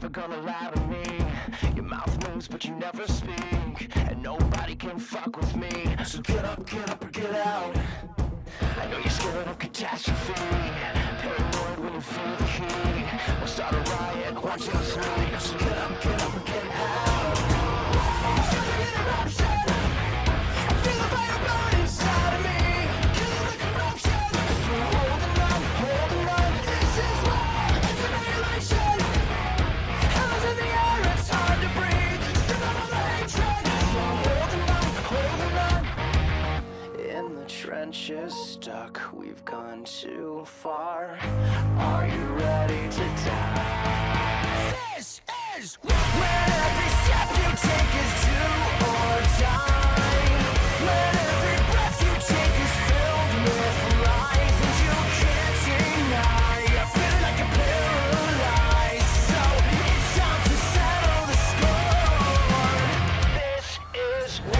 never gonna lie to me. Your mouth moves but you never speak, and nobody can fuck with me. So get up or get out. I know you're scared of catastrophe, paranoid when you feel the heat. We'll start a riot, 1, 2, 3. So get up or get out. Feel the interruption, feel the fire burn inside of me. Kill the corruption, so holding on. This is war, it's annihilation. Hell's in the air, it's hard to breathe. Still up all the hatred, so holding on. In the trenches, stuck, we've gone too far. Are you ready to die? This is where every step you take is do or die. When every breath you take is filled with lies and you can't deny. You're feeling like you're paralyzed, so it's time to settle the score. This is war.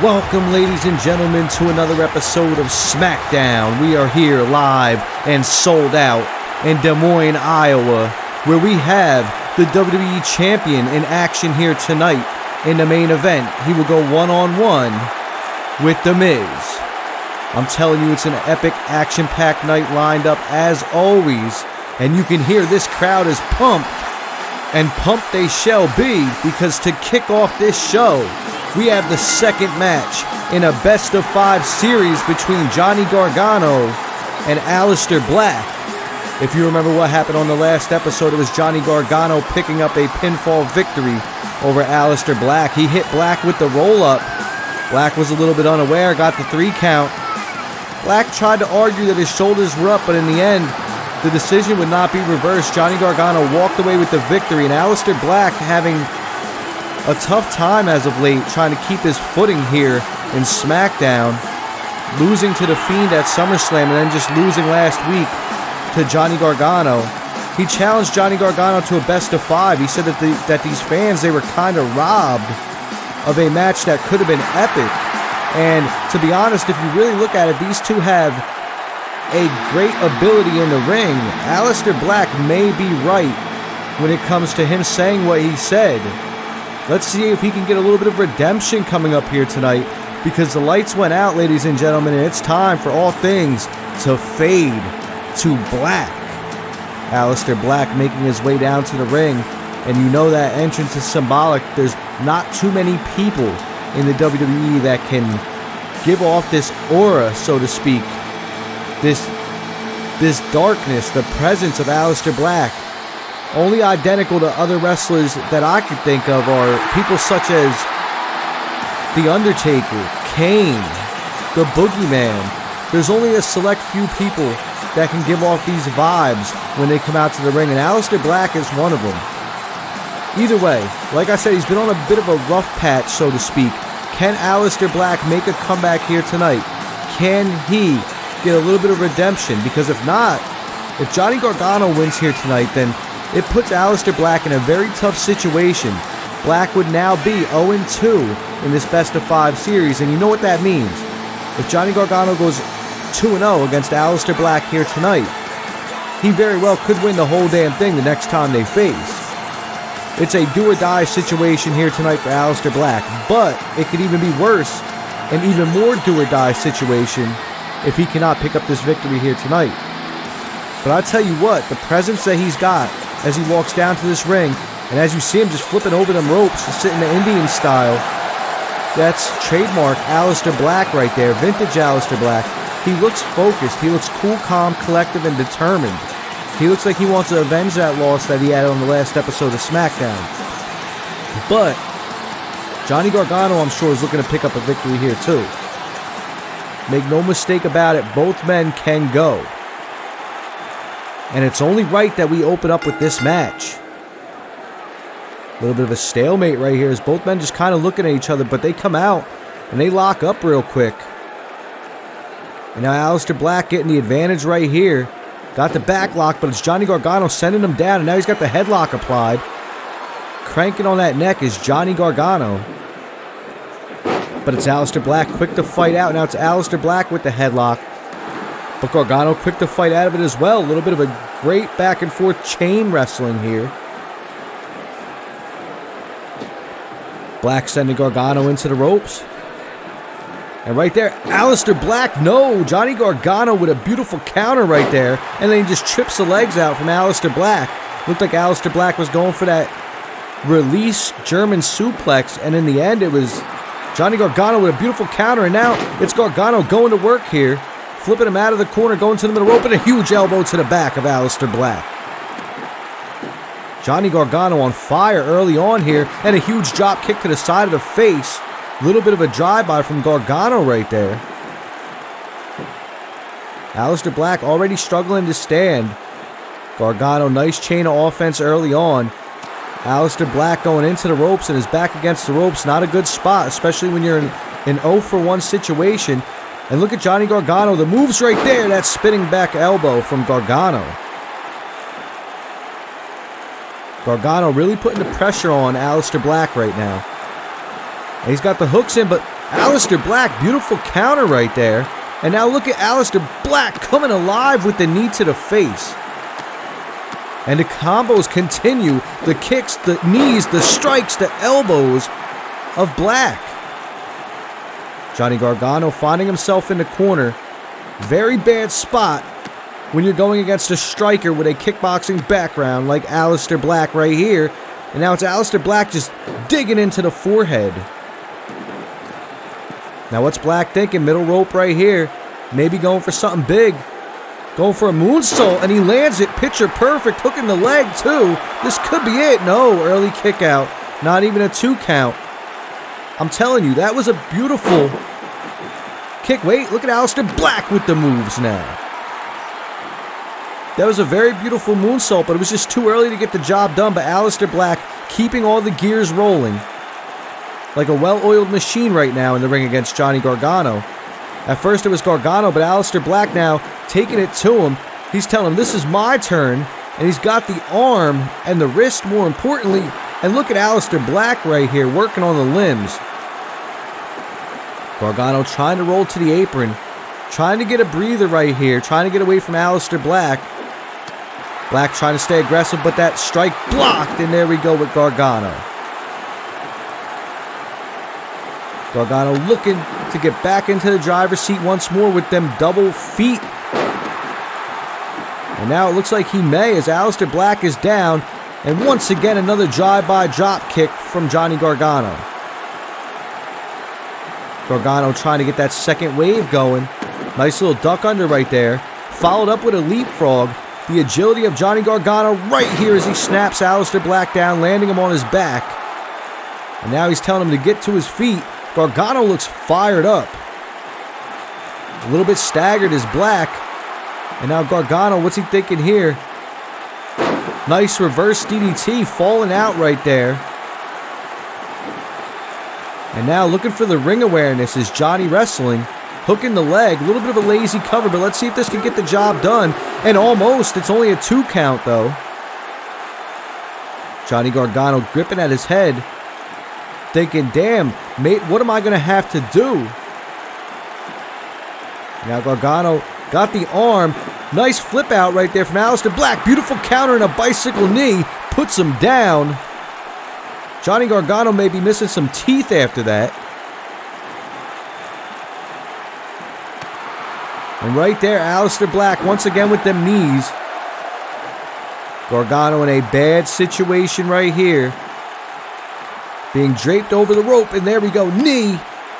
Welcome, ladies and gentlemen, to another episode of Smackdown. We are here live and sold out in Des Moines, Iowa, where we have the WWE Champion in action here tonight in the main event. He will go one-on-one with The Miz. I'm telling you, it's an epic, action-packed night lined up as always, and you can hear this crowd is pumped, and pumped they shall be, because to kick off this show, we have the second match in a best-of-5 series between Johnny Gargano and Aleister Black. If you remember what happened on the last episode, it was Johnny Gargano picking up a pinfall victory over Aleister Black. He hit Black with the roll-up. Black was a little bit unaware, got the 3 count. Black tried to argue that his shoulders were up, but in the end, the decision would not be reversed. Johnny Gargano walked away with the victory, and Aleister Black having a tough time as of late trying to keep his footing here in SmackDown, losing to The Fiend at SummerSlam and then just losing last week to Johnny Gargano. He challenged Johnny Gargano to a best-of-5. He said that these fans, they were kind of robbed of a match that could have been epic. And to be honest, if you really look at it, these two have a great ability in the ring. Aleister Black may be right when it comes to him saying what he said. Let's see if he can get a little bit of redemption coming up here tonight, because the lights went out, ladies and gentlemen, and it's time for all things to fade to black. Aleister Black making his way down to the ring, and you know that entrance is symbolic. There's not too many people in the WWE that can give off this aura, so to speak, this darkness, the presence of Aleister Black. Only identical to other wrestlers that I could think of are people such as The Undertaker, Kane, the Boogeyman. There's only a select few people that can give off these vibes when they come out to the ring, and Aleister Black is one of them. Either way, like I said, he's been on a bit of a rough patch, so to speak. Can Aleister Black make a comeback here tonight? Can he get a little bit of redemption? Because if not, if Johnny Gargano wins here tonight, then it puts Aleister Black in a very tough situation. Black would now be 0-2 in this best-of-5 series, and you know what that means. If Johnny Gargano goes 2-0 against Aleister Black here tonight, he very well could win the whole damn thing the next time they face. It's a do-or-die situation here tonight for Aleister Black, but it could even be worse, an even more do-or-die situation if he cannot pick up this victory here tonight. But I tell you what, the presence that he's got as he walks down to this ring, and as you see him just flipping over them ropes, just sitting the Indian style, that's trademark Aleister Black right there, vintage Aleister Black. He looks focused, he looks cool, calm, collective, and determined. He looks like he wants to avenge that loss that he had on the last episode of SmackDown. But Johnny Gargano, I'm sure, is looking to pick up a victory here too. Make no mistake about it, both men can go. And it's only right that we open up with this match. A little bit of a stalemate right here as both men just kind of looking at each other, but they come out and they lock up real quick. And now Aleister Black getting the advantage right here. Got the back lock, but it's Johnny Gargano sending him down, and now he's got the headlock applied. Cranking on that neck is Johnny Gargano. But it's Aleister Black quick to fight out. Now it's Aleister Black with the headlock. But Gargano quick to fight out of it as well. A little bit of a great back and forth chain wrestling here. Black sending Gargano into the ropes. And right there, Aleister Black, no! Johnny Gargano with a beautiful counter right there. And then he just trips the legs out from Aleister Black. Looked like Aleister Black was going for that release German suplex. And in the end, it was Johnny Gargano with a beautiful counter. And now it's Gargano going to work here. Flipping him out of the corner, going to the middle rope, and a huge elbow to the back of Aleister Black. Johnny Gargano on fire early on here, and a huge drop kick to the side of the face. Little bit of a drive-by from Gargano right there. Aleister Black already struggling to stand. Gargano, nice chain of offense early on. Aleister Black going into the ropes and is back against the ropes. Not a good spot, especially when you're in an 0-for-1 situation. And look at Johnny Gargano. The move's right there. That spinning back elbow from Gargano. Gargano really putting the pressure on Aleister Black right now. And he's got the hooks in, but Aleister Black, beautiful counter right there. And now look at Aleister Black coming alive with the knee to the face. And the combos continue. The kicks, the knees, the strikes, the elbows of Black. Johnny Gargano finding himself in the corner. Very bad spot when you're going against a striker with a kickboxing background like Aleister Black right here. And now it's Aleister Black just digging into the forehead. Now what's Black thinking? Middle rope right here. Maybe going for something big. Going for a moonsault, and he lands it. Picture perfect. Hooking the leg too. This could be it. No, early kick out. Not even a 2 count. I'm telling you, that was a beautiful kick. Wait, look at Aleister Black with the moves now. That was a very beautiful moonsault, but it was just too early to get the job done. But Aleister Black keeping all the gears rolling. Like a well-oiled machine right now in the ring against Johnny Gargano. At first it was Gargano, but Aleister Black now taking it to him. He's telling him, this is my turn. And he's got the arm and the wrist more importantly. And look at Aleister Black right here working on the limbs. Gargano trying to roll to the apron. Trying to get a breather right here. Trying to get away from Aleister Black. Black trying to stay aggressive, but that strike blocked. And there we go with Gargano. Gargano looking to get back into the driver's seat once more with them double feet. And now it looks like he may as Aleister Black is down. And once again, another drive-by drop kick from Johnny Gargano. Gargano trying to get that second wave going. Nice little duck under right there. Followed up with a leapfrog. The agility of Johnny Gargano right here as he snaps Aleister Black down, landing him on his back. And now he's telling him to get to his feet. Gargano looks fired up. A little bit staggered is Black. And now Gargano, what's he thinking here? Nice reverse DDT falling out right there. And now looking for the ring awareness is Johnny Wrestling. Hooking the leg. A little bit of a lazy cover, but let's see if this can get the job done. And almost. It's only a 2 count though. Johnny Gargano gripping at his head. Thinking, damn, mate, what am I going to have to do? Now Gargano got the arm. Nice flip out right there from Aleister Black. Beautiful counter and a bicycle knee. Puts him down. Johnny Gargano may be missing some teeth after that. And right there, Aleister Black once again with them knees. Gargano in a bad situation right here. Being draped over the rope, and there we go. Knee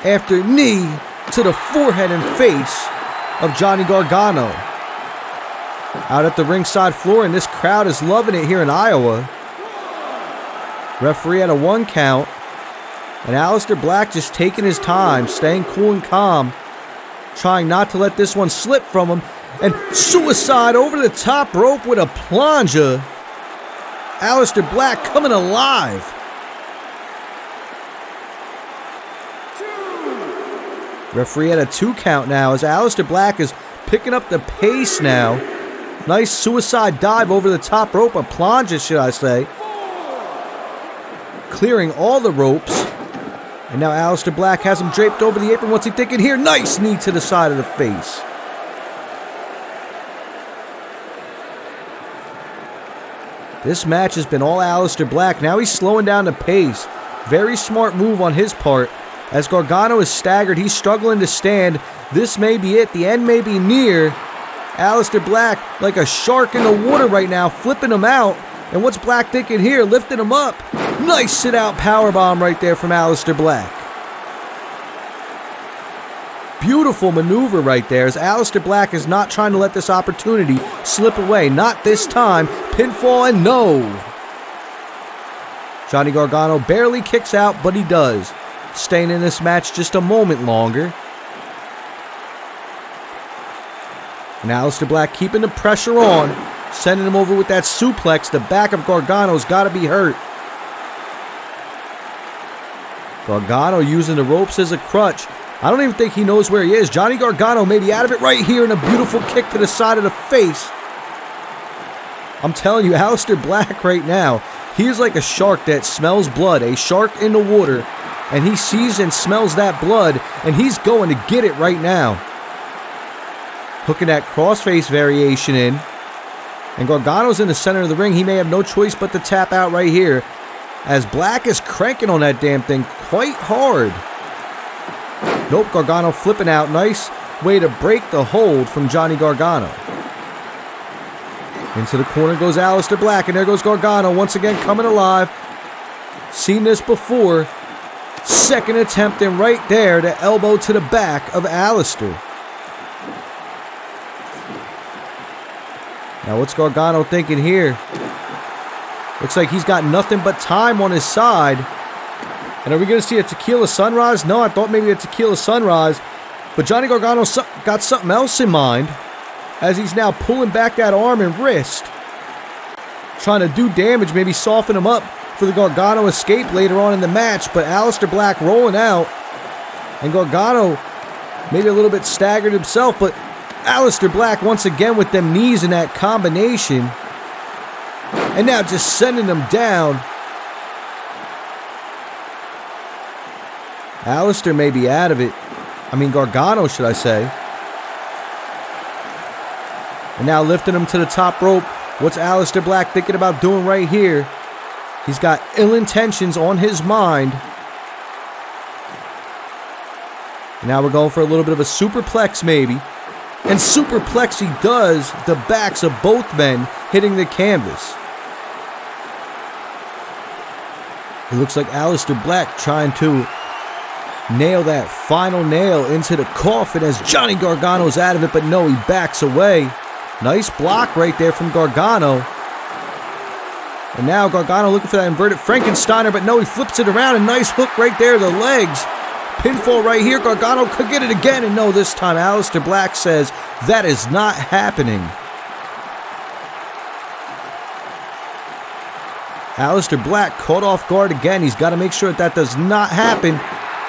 after knee to the forehead and face of Johnny Gargano. Out at the ringside floor, and this crowd is loving it here in Iowa. Referee had a 1 count. And Aleister Black just taking his time, staying cool and calm. Trying not to let this one slip from him. And suicide over the top rope with a plunger. Aleister Black coming alive. Referee had a 2 count now as Aleister Black is picking up the pace now. Nice suicide dive over the top rope, a plunge, should I say. Clearing all the ropes. And now Aleister Black has him draped over the apron. What's he thinking here? Nice knee to the side of the face. This match has been all Aleister Black. Now he's slowing down the pace. Very smart move on his part. As Gargano is staggered, he's struggling to stand. This may be it. The end may be near. Aleister Black like a shark in the water right now, flipping him out. And what's Black thinking here? Lifting him up. Nice sit-out powerbomb right there from Aleister Black. Beautiful maneuver right there as Aleister Black is not trying to let this opportunity slip away. Not this time. Pinfall and no. Johnny Gargano barely kicks out, but he does. Staying in this match just a moment longer. And Aleister Black keeping the pressure on. Sending him over with that suplex. The back of Gargano's got to be hurt. Gargano using the ropes as a crutch. I don't even think he knows where he is. Johnny Gargano may be out of it right here, and a beautiful kick to the side of the face. I'm telling you, Aleister Black right now, he is like a shark that smells blood. A shark in the water, and he sees and smells that blood, and he's going to get it right now. Hooking that crossface variation in. And Gargano's in the center of the ring. He may have no choice but to tap out right here, as Black is cranking on that damn thing quite hard. Nope, Gargano flipping out. Nice way to break the hold from Johnny Gargano. Into the corner goes Aleister Black, and there goes Gargano once again coming alive. Seen this before. Second attempt, and right there, the elbow to the back of Aleister. Now what's Gargano thinking here? Looks like he's got nothing but time on his side. And are we going to see a tequila sunrise? No, I thought maybe a tequila sunrise. But Johnny Gargano got something else in mind, as he's now pulling back that arm and wrist. Trying to do damage, maybe soften him up for the Gargano escape later on in the match. But Aleister Black rolling out. And Gargano maybe a little bit staggered himself, but Aleister Black once again with them knees in that combination. And now just sending them down. Aleister may be out of it. I mean, Gargano, should I say. And now lifting him to the top rope. What's Aleister Black thinking about doing right here? He's got ill intentions on his mind. And now we're going for a little bit of a superplex maybe. And superplex he does, the backs of both men hitting the canvas. It looks like Aleister Black trying to nail that final nail into the coffin as Johnny Gargano's out of it, but no, he backs away. Nice block right there from Gargano. And now Gargano looking for that inverted Frankensteiner, but no, he flips it around. A nice hook right there, the legs. Pinfall right here. Gargano could get it again, and no, this time Aleister Black says that is not happening. Aleister Black caught off guard again. He's got to make sure that does not happen.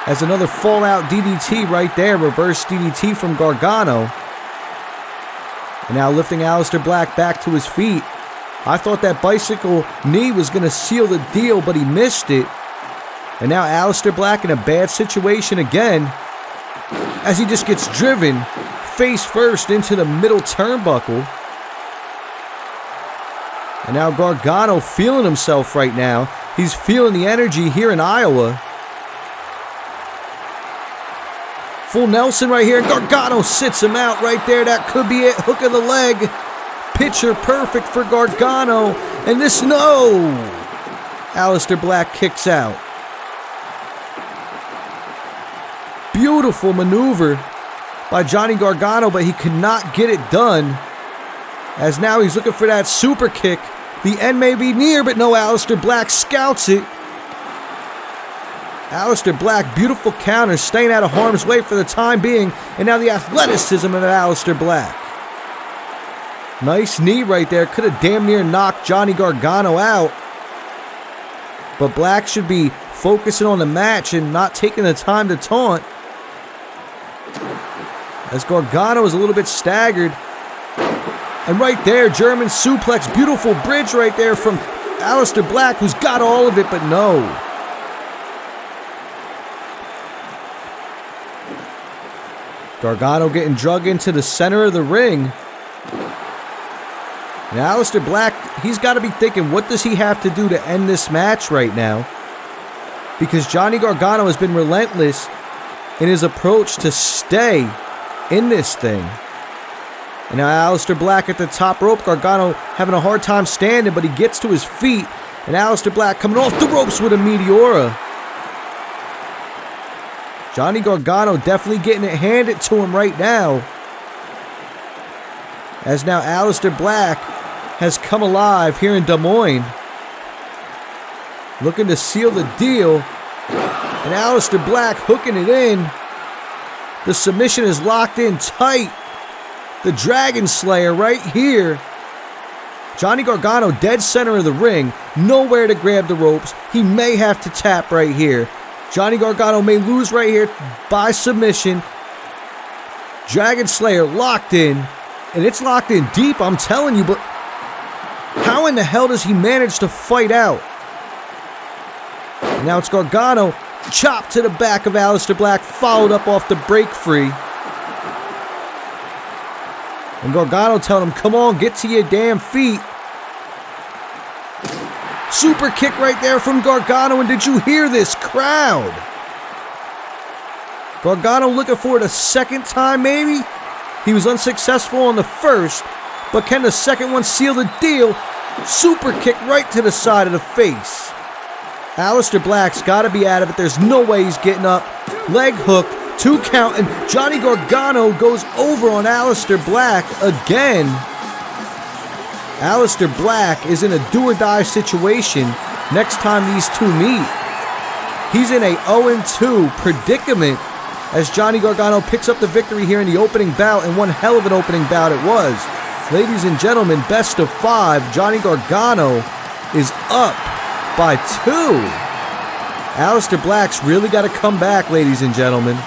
As another fallout DDT right there. Reverse DDT from Gargano. And now lifting Aleister Black back to his feet. I thought that bicycle knee was going to seal the deal, but he missed it. And now Aleister Black in a bad situation again, as he just gets driven face first into the middle turnbuckle. And now Gargano feeling himself right now. He's feeling the energy here in Iowa. Full Nelson right here, and Gargano sits him out right there. That could be it. Hook of the leg. Picture perfect for Gargano. And this, no! Aleister Black kicks out. Beautiful maneuver by Johnny Gargano, but he could not get it done. As now he's looking for that super kick. The end may be near, but no, Aleister Black scouts it. Aleister Black, beautiful counter, staying out of harm's way for the time being. And now the athleticism of Aleister Black. Nice knee right there. Could have damn near knocked Johnny Gargano out. But Black should be focusing on the match and not taking the time to taunt. As Gargano is a little bit staggered. And right there, German suplex. Beautiful bridge right there from Aleister Black, who's got all of it, but no. Gargano getting drug into the center of the ring. And Aleister Black, he's got to be thinking, what does he have to do to end this match right now? Because Johnny Gargano has been relentless in his approach to stay in this thing. And now Aleister Black at the top rope. Gargano having a hard time standing, but he gets to his feet. And Aleister Black coming off the ropes with a Meteora. Johnny Gargano definitely getting it handed to him right now. As now Aleister Black has come alive here in Des Moines. Looking to seal the deal. And Aleister Black hooking it in. The submission is locked in tight. The Dragon Slayer right here. Johnny Gargano dead center of the ring. Nowhere to grab the ropes. He may have to tap right here. Johnny Gargano may lose right here by submission. Dragon Slayer locked in. And it's locked in deep, I'm telling you. But how in the hell does he manage to fight out? And now it's Gargano. Chop to the back of Aleister Black. Followed up off the break free. And Gargano telling him, come on, get to your damn feet. Super kick right there from Gargano. And did you hear this crowd? Gargano looking for it a second time, maybe? He was unsuccessful on the first. But can the second one seal the deal? Super kick right to the side of the face. Aleister Black's got to be out of it. There's no way he's getting up. Leg hook. 2 count, and Johnny Gargano goes over on Aleister Black again. Aleister Black is in a do-or-die situation next time these two meet. He's in a 0-2 predicament as Johnny Gargano picks up the victory here in the opening bout, and one hell of an opening bout it was. Ladies and gentlemen, best of 5. Johnny Gargano is up by 2. Aleister Black's really got to come back, ladies and gentlemen.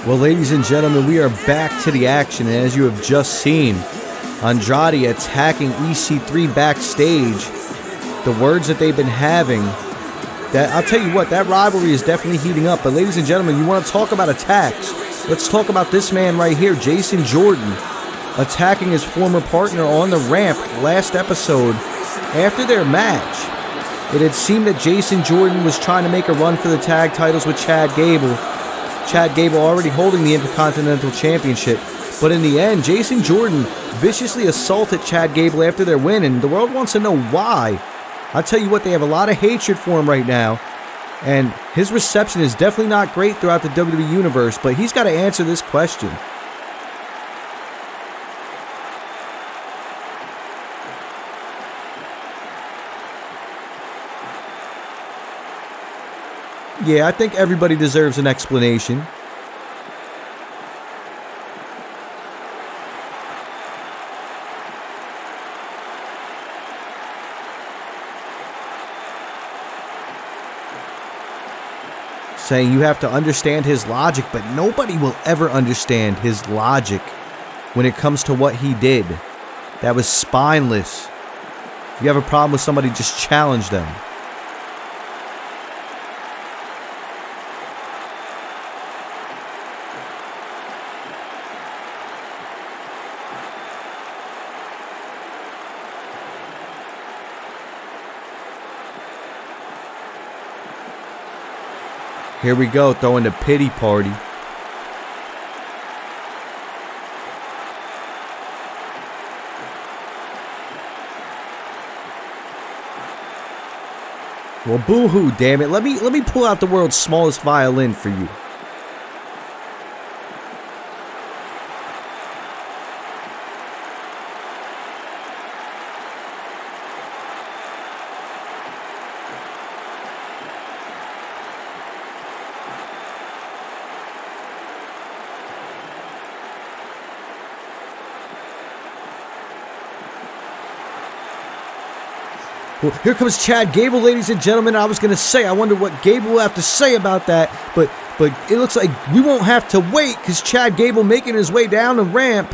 Well, ladies and gentlemen, we are back to the action, and as you have just seen, Andrade attacking EC3 backstage. The words that they've been having, that I'll tell you what, that rivalry is definitely heating up. But ladies and gentlemen, you want to talk about attacks? Let's talk about this man right here, Jason Jordan, attacking his former partner on the ramp last episode After their match, it had seemed that Jason Jordan was trying to make a run for the tag titles with Chad Gable. Chad Gable already holding the Intercontinental Championship. But in the end, Jason Jordan viciously assaulted Chad Gable after their win, and the world wants to know why. I'll tell you what, they have a lot of hatred for him right now. And his reception is definitely not great throughout the WWE Universe, but he's got to answer this question. Yeah, I think everybody deserves an explanation. Saying you have to understand his logic, but nobody will ever understand his logic when it comes to what he did. That was spineless. If you have a problem with somebody, just challenge them. Here we go, throwing the pity party. Well, boo-hoo, damn it. Let me pull out the world's smallest violin for you. Well, here comes Chad Gable, ladies and gentlemen. I was going to say, I wonder what Gable will have to say about that. But it looks like we won't have to wait because Chad Gable making his way down the ramp.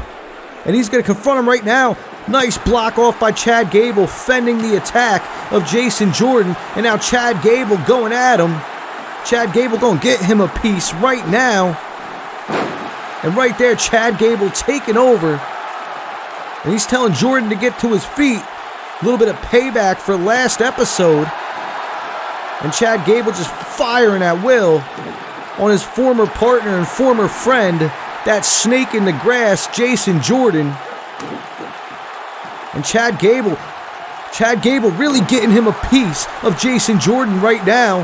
And he's going to confront him right now. Nice block off by Chad Gable, fending the attack of Jason Jordan. And now Chad Gable going at him. Chad Gable going to get him a piece right now. And right there, Chad Gable taking over. And he's telling Jordan to get to his feet. A little bit of payback for last episode. And Chad Gable just firing at will on his former partner and former friend, that snake in the grass, Jason Jordan. And Chad Gable really getting him a piece of Jason Jordan right now.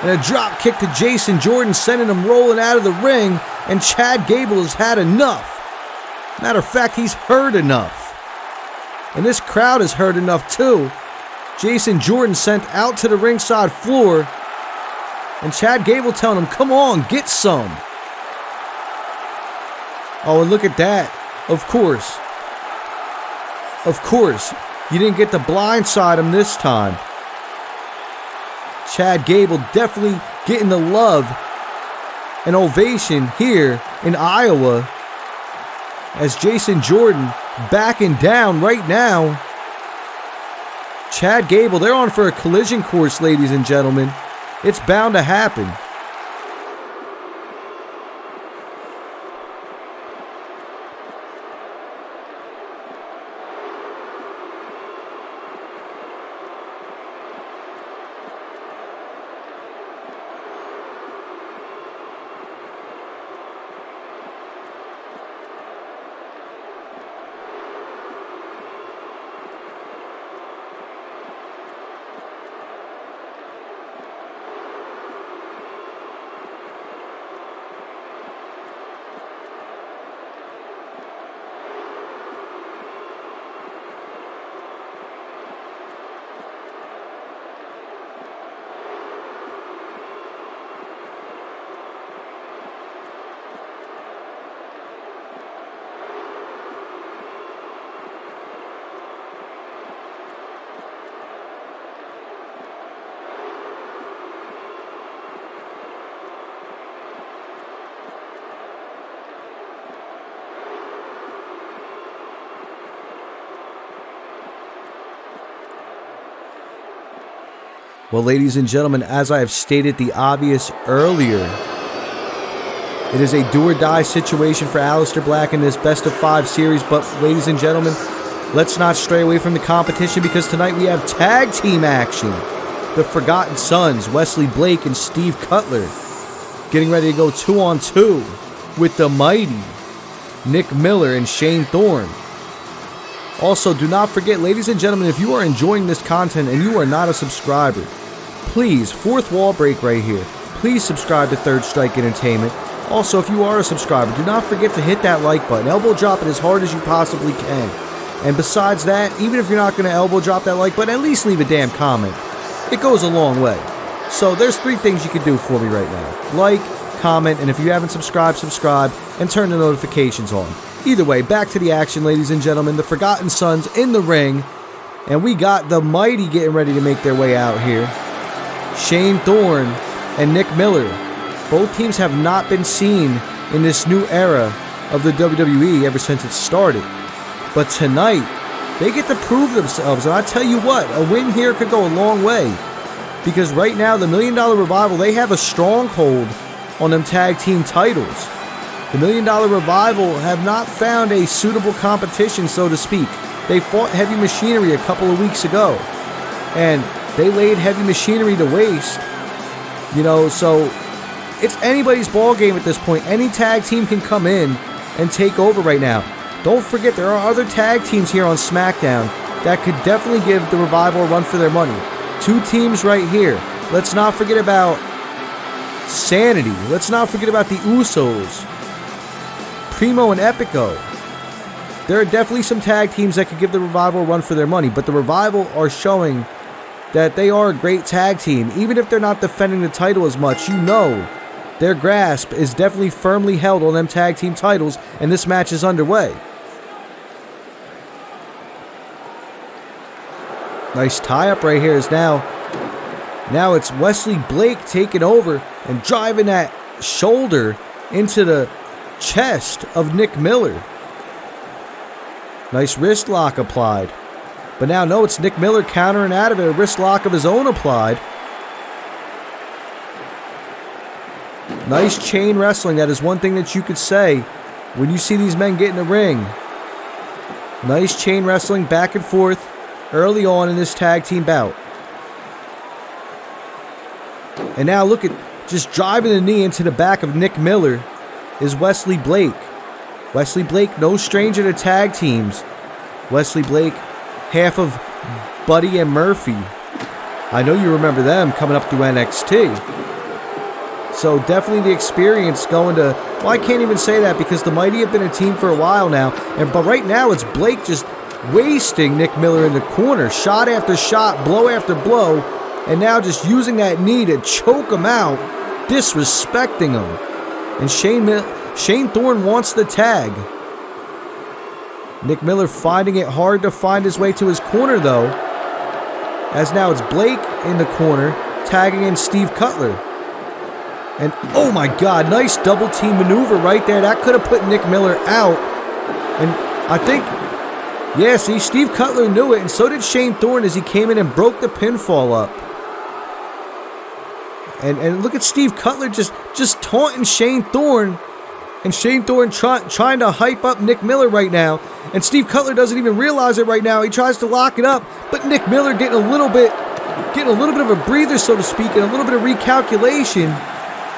And a drop kick to Jason Jordan, sending him rolling out of the ring. And Chad Gable has had enough. Matter of fact, he's heard enough. And this crowd has heard enough too. Jason Jordan sent out to the ringside floor. And Chad Gable telling him, come on, get some. Oh, and look at that. Of course. Of course. You didn't get to blindside him this time. Chad Gable definitely getting the love and ovation here in Iowa. As Jason Jordan backing down right now. Chad Gable, they're on for a collision course, ladies and gentlemen. It's bound to happen. Well, ladies and gentlemen, as I have stated the obvious earlier, it is a do-or-die situation for Aleister Black in this best-of-5 series. But, ladies and gentlemen, let's not stray away from the competition because tonight we have tag team action. The Forgotten Sons, Wesley Blake and Steve Cutler, getting ready to go 2-on-2 with the mighty Nick Miller and Shane Thorne. Also, do not forget, ladies and gentlemen, if you are enjoying this content and you are not a subscriber, please, fourth wall break right here, please subscribe to Third Strike Entertainment. Also, if you are a subscriber, do not forget to hit that like button. Elbow drop it as hard as you possibly can. And besides that, even if you're not going to elbow drop that like button, at least leave a damn comment. It goes a long way. So there's 3 things you can do for me right now. Like, comment, and if you haven't subscribed, subscribe, and turn the notifications on. Either way, back to the action, ladies and gentlemen. The Forgotten Sons in the ring. And we got the Mighty getting ready to make their way out here. Shane Thorne and Nick Miller. Both teams have not been seen in this new era of the WWE ever since it started. But tonight, they get to prove themselves. And I tell you what, a win here could go a long way. Because right now, the $1 Million Revival, they have a stronghold on them tag team titles. The $1 Million Revival have not found a suitable competition, so to speak. They fought Heavy Machinery a couple of weeks ago. And they laid Heavy Machinery to waste. You know, so it's anybody's ball game at this point. Any tag team can come in and take over right now. Don't forget, there are other tag teams here on Smackdown that could definitely give the Revival a run for their money. 2 teams right here. Let's not forget about Sanity. Let's not forget about the Usos. Primo and Epico. There are definitely some tag teams that could give the Revival a run for their money, but the Revival are showing that they are a great tag team. Even if they're not defending the title as much, you know their grasp is definitely firmly held on them tag team titles, and this match is underway. Nice tie-up right here is now it's Wesley Blake taking over and driving that shoulder into the chest of Nick Miller. Nice wrist lock applied. But now, no, it's Nick Miller countering out of it. A wrist lock of his own applied. Nice chain wrestling. That is one thing that you could say when you see these men get in the ring. Nice chain wrestling back and forth early on in this tag team bout. And now look at just driving the knee into the back of Nick Miller is Wesley Blake. Wesley Blake, no stranger to tag teams. Wesley Blake, half of Buddy and Murphy. I know you remember them coming up through NXT. So definitely the experience going to... Well, I can't even say that because the Mighty have been a team for a while now. But right now it's Blake just wasting Nick Miller in the corner. Shot after shot, blow after blow. And now just using that knee to choke him out. Disrespecting him. And Shane Thorne wants the tag. Nick Miller finding it hard to find his way to his corner, though. As now it's Blake in the corner, tagging in Steve Cutler. And, oh my God, nice double team maneuver right there. That could have put Nick Miller out. And I think, yeah, see, Steve Cutler knew it, and so did Shane Thorne as he came in and broke the pinfall up. And look at Steve Cutler just taunting Shane Thorne. And Shane Thorne trying to hype up Nick Miller right now. And Steve Cutler doesn't even realize it right now. He tries to lock it up. But Nick Miller getting a little bit of a breather, so to speak, and a little bit of recalculation.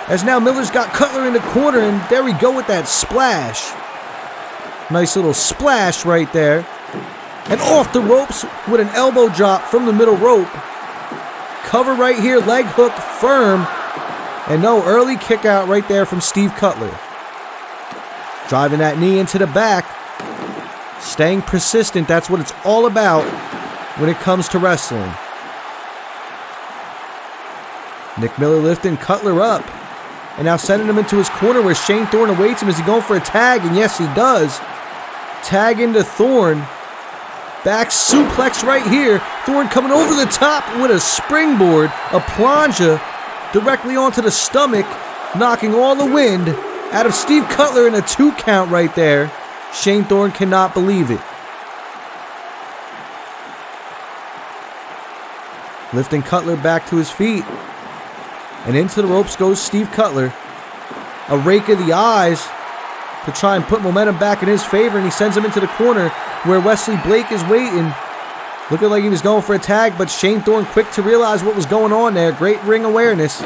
As now Miller's got Cutler in the corner. And there we go with that splash. Nice little splash right there. And off the ropes with an elbow drop from the middle rope. Cover right here, leg hook firm. And no, early kick out right there from Steve Cutler. Driving that knee into the back. Staying persistent, that's what it's all about when it comes to wrestling. Nick Miller lifting Cutler up. And now sending him into his corner where Shane Thorne awaits him. Is he going for a tag? And yes, he does. Tag into Thorne. Back suplex right here. Thorne coming over the top with a springboard, a plancha directly onto the stomach, knocking all the wind out of Steve Cutler in a 2 count right there. Shane Thorne cannot believe it. Lifting Cutler back to his feet. And into the ropes goes Steve Cutler. A rake of the eyes to try and put momentum back in his favor, and he sends him into the corner where Wesley Blake is waiting. Looking like he was going for a tag, but Shane Thorne quick to realize what was going on there. Great ring awareness.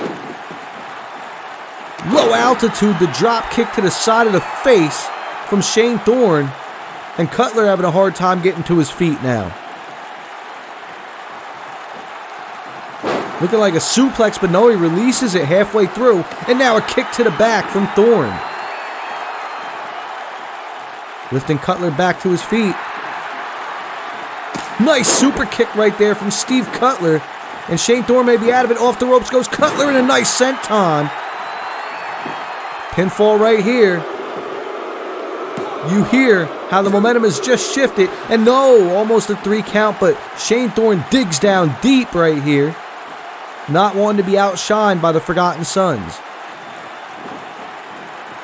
Low altitude, the drop kick to the side of the face from Shane Thorne. And Cutler having a hard time getting to his feet now. Looking like a suplex, but no, he releases it halfway through. And now a kick to the back from Thorne. Lifting Cutler back to his feet. Nice super kick right there from Steve Cutler. And Shane Thorne may be out of it. Off the ropes goes Cutler and a nice senton. Pinfall right here. You hear how the momentum has just shifted. And no, almost a 3 count, but Shane Thorne digs down deep right here. Not wanting to be outshined by the Forgotten Sons.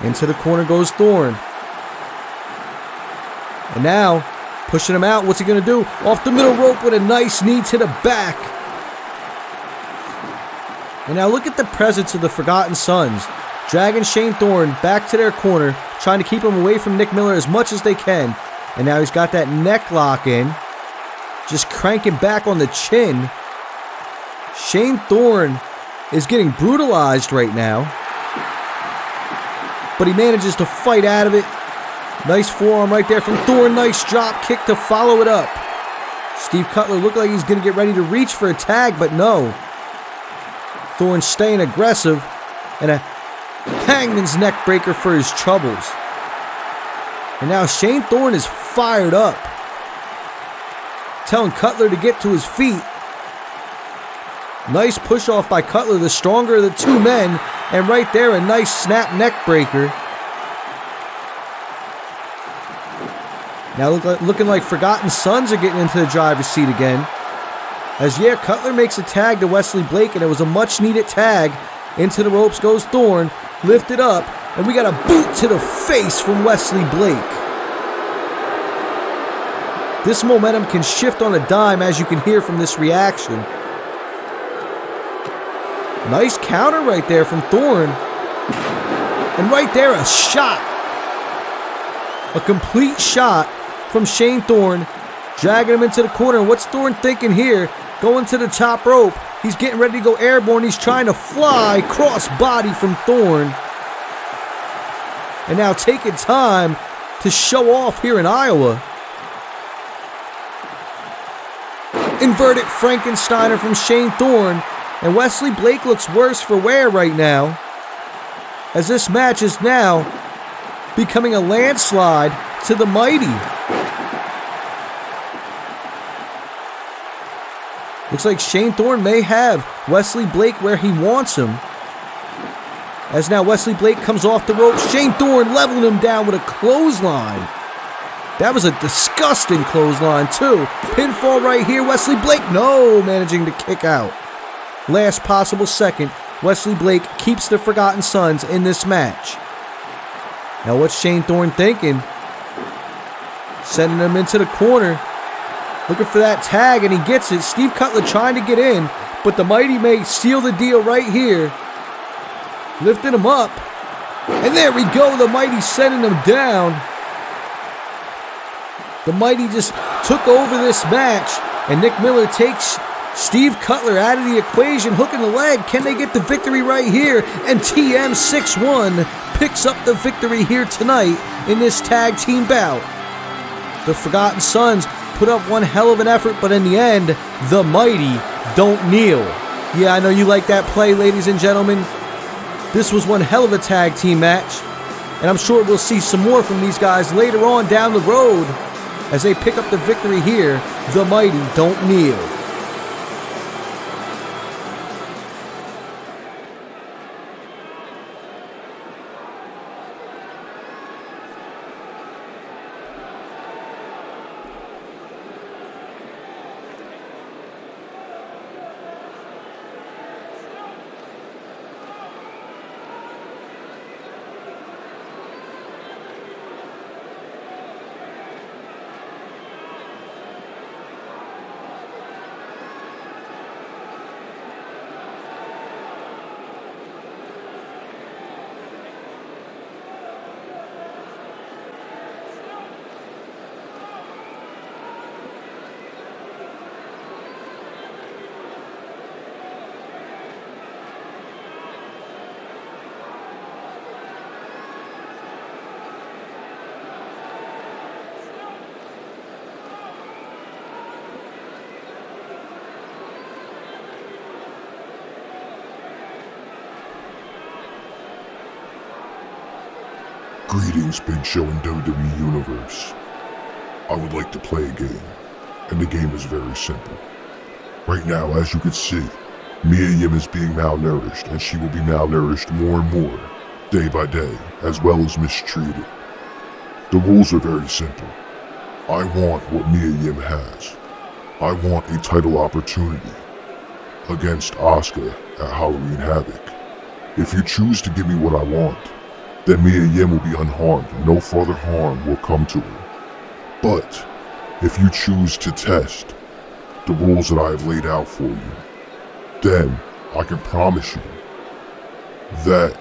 Into the corner goes Thorne. And now, pushing him out. What's he going to do? Off the middle rope with a nice knee to the back. And now look at the presence of the Forgotten Sons. Dragging Shane Thorne back to their corner. Trying to keep him away from Nick Miller as much as they can. And now he's got that neck lock in. Just cranking back on the chin. Shane Thorne is getting brutalized right now. But he manages to fight out of it. Nice forearm right there from Thorne. Nice drop kick to follow it up. Steve Cutler looked like he's going to get ready to reach for a tag, but no. Thorne staying aggressive. And a hangman's neck breaker for his troubles. And now Shane Thorne is fired up. Telling Cutler to get to his feet. Nice push off by Cutler, the stronger of the two men. And right there, a nice snap neck breaker. Now looking like Forgotten Sons are getting into the driver's seat again. As Cutler makes a tag to Wesley Blake, and it was a much needed tag. Into the ropes goes Thorne, lifted up, and we got a boot to the face from Wesley Blake. This momentum can shift on a dime, as you can hear from this reaction. Nice counter right there from Thorne. And right there, a shot. A complete shot from Shane Thorne, dragging him into the corner. What's Thorne thinking here? Going to the top rope. He's getting ready to go airborne. He's trying to fly cross body from Thorne. And now taking time to show off here in Iowa. Inverted Frankensteiner from Shane Thorne. And Wesley Blake looks worse for wear right now. As this match is now becoming a landslide to the mighty. Looks like Shane Thorne may have Wesley Blake where he wants him. As now Wesley Blake comes off the ropes. Shane Thorne leveling him down with a clothesline. That was a disgusting clothesline too. Pinfall right here. Wesley Blake, no, managing to kick out. Last possible second, Wesley Blake keeps the Forgotten Sons in this match. Now what's Shane Thorne thinking? Sending him into the corner. Looking for that tag, and he gets it. Steve Cutler trying to get in, but the Mighty may seal the deal right here. Lifting him up. And there we go, the Mighty sending him down. The Mighty just took over this match, and Nick Miller takes Steve Cutler out of the equation, hooking the leg. Can they get the victory right here? And TM61 picks up the victory here tonight in this tag team bout. The Forgotten Sons put up one hell of an effort, but in the end, the Mighty don't kneel. Yeah, I know you like that play, ladies and gentlemen. This was one hell of a tag team match, and I'm sure we'll see some more from these guys later on down the road as they pick up the victory here. The Mighty don't kneel. Greetings, Big Show and WWE Universe. I would like to play a game, and the game is very simple. Right now, as you can see, Mia Yim is being malnourished, and she will be malnourished more and more, day by day, as well as mistreated. The rules are very simple. I want what Mia Yim has. I want a title opportunity against Asuka at Halloween Havoc. If you choose to give me what I want, then Mia Yim will be unharmed. No further harm will come to her. But if you choose to test the rules that I have laid out for you, then I can promise you that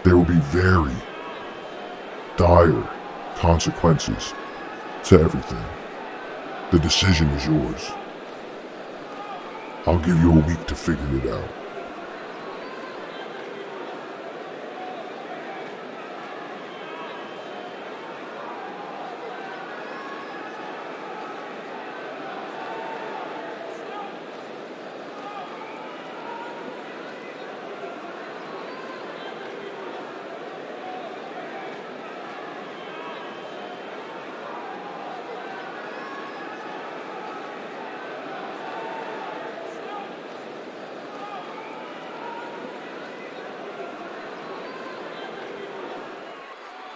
there will be very dire consequences to everything. The decision is yours. I'll give you a week to figure it out.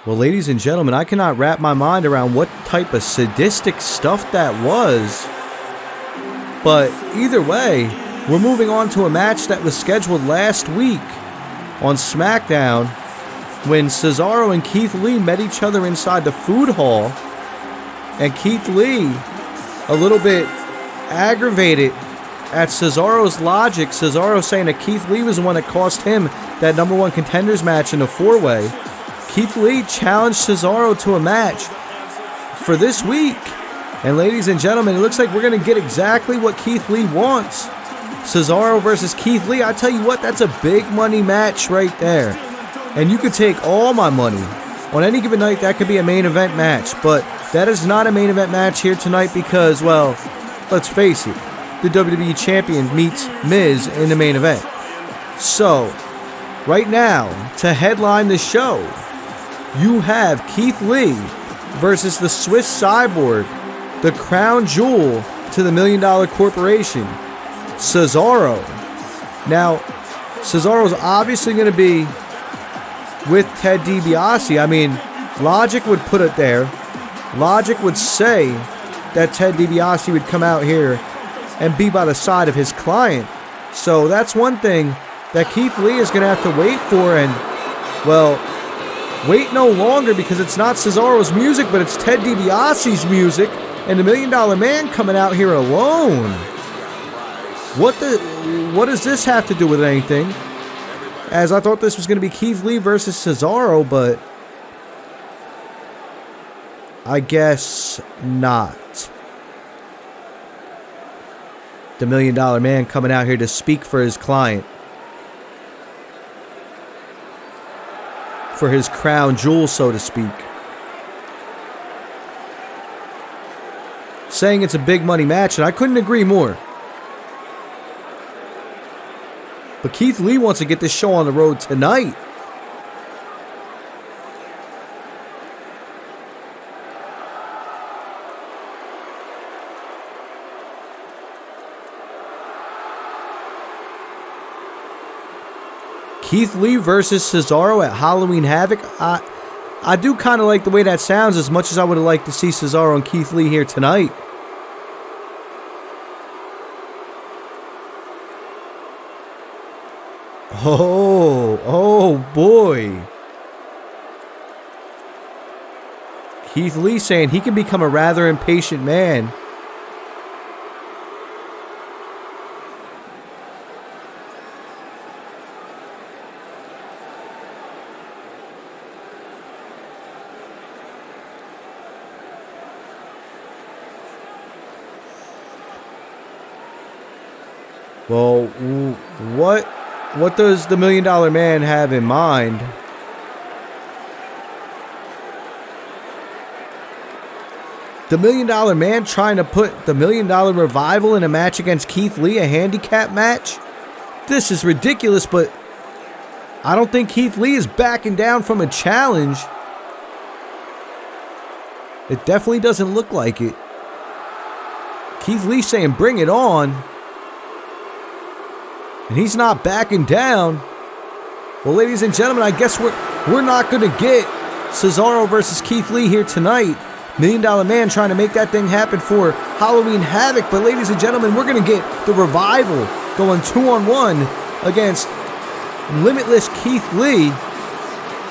Well, ladies and gentlemen, I cannot wrap my mind around what type of sadistic stuff that was. But either way, we're moving on to a match that was scheduled last week on Smackdown when Cesaro and Keith Lee met each other inside the food hall. And Keith Lee, a little bit aggravated at Cesaro's logic. Cesaro saying that Keith Lee was the one that cost him that #1 contenders match in the four-way. Keith Lee challenged Cesaro to a match for this week. And ladies and gentlemen, it looks like we're going to get exactly what Keith Lee wants. Cesaro versus Keith Lee. I tell you what, that's a big money match right there. And you could take all my money. On any given night, that could be a main event match. But that is not a main event match here tonight because, well, let's face it, the WWE Champion meets Miz in the main event. So, right now, to headline the show, you have Keith Lee versus the Swiss Cyborg, the crown jewel to the $1 Million Corporation, Cesaro. Now, Cesaro's obviously going to be with Ted DiBiase. I mean, logic would put it there. Logic would say that Ted DiBiase would come out here and be by the side of his client. So that's one thing that Keith Lee is going to have to wait for, and, well, wait no longer because it's not Cesaro's music, but it's Ted DiBiase's music, and the $1 Million Man coming out here alone. What does this have to do with anything? As I thought this was going to be Keith Lee versus Cesaro, but I guess not. The $1 Million Man coming out here to speak for his client. For his crown jewel, so to speak. Saying it's a big money match, and I couldn't agree more. But Keith Lee wants to get this show on the road tonight. Keith Lee versus Cesaro at Halloween Havoc. I do kind of like the way that sounds as much as I would have liked to see Cesaro and Keith Lee here tonight. Oh boy. Keith Lee saying he can become a rather impatient man. Well, what does the $1 Million Man have in mind? The $1 Million Man trying to put the $1 Million Revival in a match against Keith Lee, a handicap match? This is ridiculous, but I don't think Keith Lee is backing down from a challenge. It definitely doesn't look like it. Keith Lee saying, bring it on. And he's not backing down. Well, ladies and gentlemen, I guess we're not going to get Cesaro versus Keith Lee here tonight. $1 Million Man trying to make that thing happen for Halloween Havoc. But ladies and gentlemen, we're going to get the Revival going 2-on-1 against Limitless Keith Lee.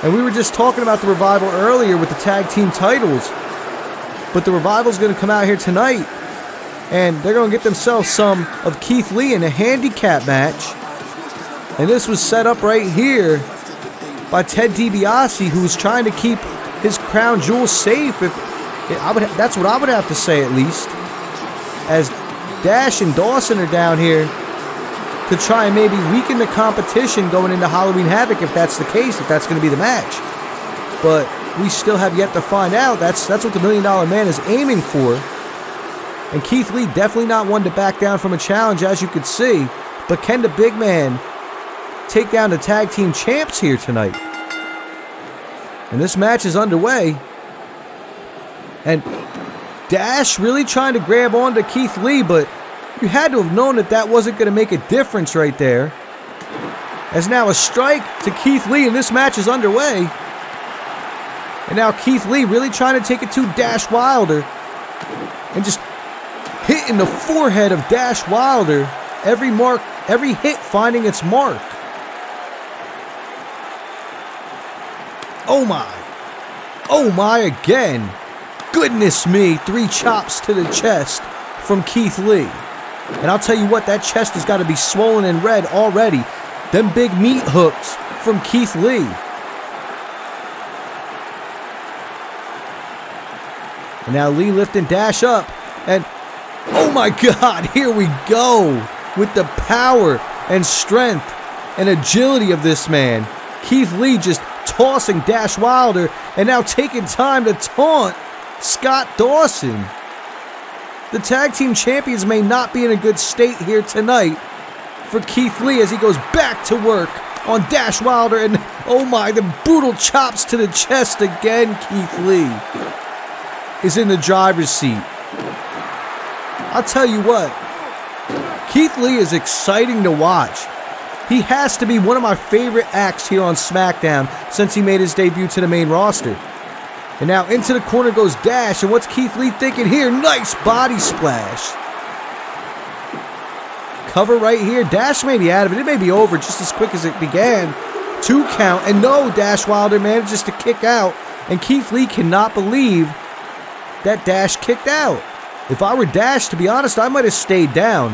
And we were just talking about the Revival earlier with the tag team titles. But the Revival's going to come out here tonight, and they're going to get themselves some of Keith Lee in a handicap match. And this was set up right here by Ted DiBiase, who was trying to keep his crown jewel safe. That's what I would have to say, at least. As Dash and Dawson are down here to try and maybe weaken the competition going into Halloween Havoc, if that's the case, if that's going to be the match. But we still have yet to find out. That's what the $1 Million Man is aiming for. And Keith Lee definitely not one to back down from a challenge, as you could see. But can the big man take down the tag team champs here tonight? And this match is underway. And Dash really trying to grab onto Keith Lee, but you had to have known that wasn't going to make a difference right there. As now a strike to Keith Lee, and this match is underway. And now Keith Lee really trying to take it to Dash Wilder. And just hitting the forehead of Dash Wilder. Every hit finding its mark. Oh my. Oh my again. Goodness me. 3 chops to the chest from Keith Lee. And I'll tell you what, that chest has got to be swollen and red already. Them big meat hooks from Keith Lee. And now Lee lifting Dash up. And oh my God, here we go. With the power and strength and agility of this man. Keith Lee just tossing Dash Wilder and now taking time to taunt Scott Dawson. The tag team champions may not be in a good state here tonight for Keith Lee as he goes back to work on Dash Wilder. And oh my, the brutal chops to the chest again. Keith Lee is in the driver's seat. I'll tell you what, Keith Lee is exciting to watch. He has to be one of my favorite acts here on Smackdown since he made his debut to the main roster. And now into the corner goes Dash, and what's Keith Lee thinking here? Nice body splash. Cover right here. Dash may be out of it. It may be over just as quick as it began. 2 count, and no, Dash Wilder manages to kick out, and Keith Lee cannot believe that Dash kicked out. If I were Dash, to be honest, I might have stayed down.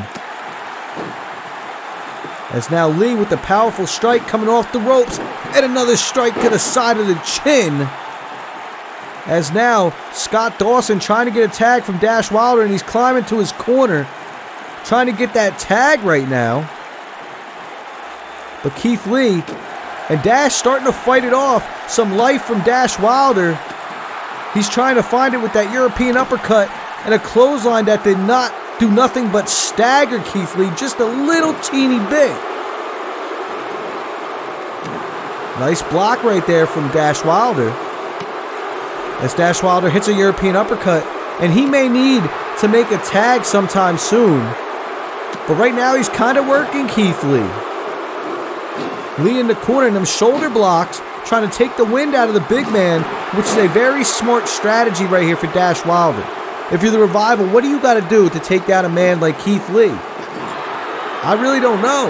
As now Lee with the powerful strike coming off the ropes, and another strike to the side of the chin. As now Scott Dawson trying to get a tag from Dash Wilder, and he's climbing to his corner, trying to get that tag right now. But Keith Lee and Dash starting to fight it off. Some life from Dash Wilder. He's trying to find it with that European uppercut and a clothesline that did not do nothing but stagger Keith Lee just a little teeny bit. Nice block right there from Dash Wilder. As Dash Wilder hits a European uppercut, and he may need to make a tag sometime soon. But right now he's kind of working Keith Lee. Lee in the corner, and them shoulder blocks, trying to take the wind out of the big man, which is a very smart strategy right here for Dash Wilder. If you're the Revival, what do you got to do to take down a man like Keith Lee? I really don't know.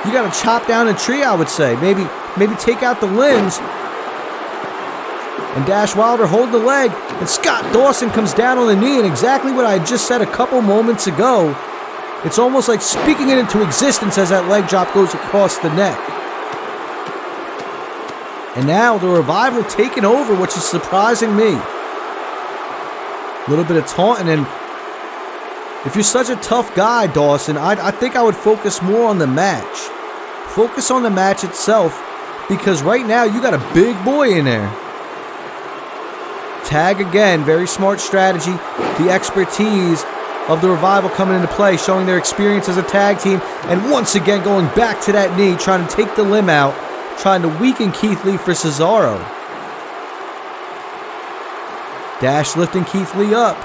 You got to chop down a tree, I would say. Maybe take out the limbs. And Dash Wilder holding the leg. And Scott Dawson comes down on the knee. And exactly what I just said a couple moments ago. It's almost like speaking it into existence as that leg drop goes across the neck. And now the Revival taking over, which is surprising me. A little bit of taunting, and if you're such a tough guy, Dawson, I think I would focus more on the match. Focus on the match itself, because right now you got a big boy in there. Tag again, very smart strategy. The expertise of the Revival coming into play, showing their experience as a tag team, and once again going back to that knee, trying to take the limb out, trying to weaken Keith Lee for Cesaro. Dash lifting Keith Lee up.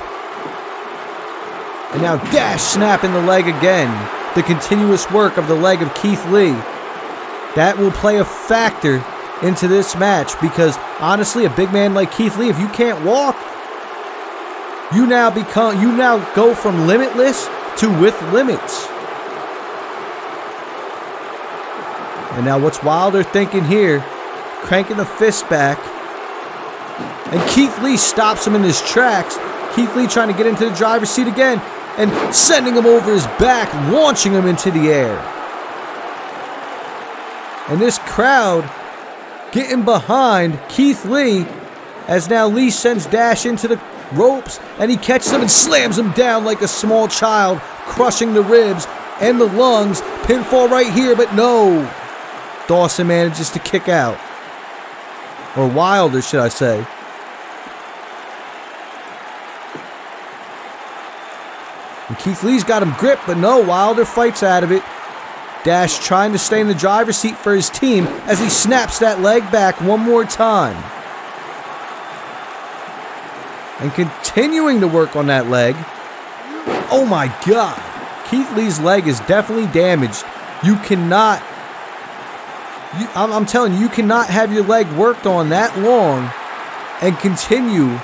And now Dash snapping the leg again. The continuous work of the leg of Keith Lee. That will play a factor into this match because honestly, a big man like Keith Lee, if you can't walk, you now go from limitless to with limits. And now what's Wilder thinking here? Cranking the fist back. And Keith Lee stops him in his tracks. Keith Lee trying to get into the driver's seat again and sending him over his back, launching him into the air. And this crowd getting behind Keith Lee as now Lee sends Dash into the ropes and he catches him and slams him down like a small child, crushing the ribs and the lungs. Pinfall right here, but no. Dawson manages to kick out. Or Wilder, should I say. And Keith Lee's got him gripped, but no, Wilder fights out of it. Dash trying to stay in the driver's seat for his team as he snaps that leg back one more time. And continuing to work on that leg. Oh my God. Keith Lee's leg is definitely damaged. You cannot... I'm telling you, you cannot have your leg worked on that long and continue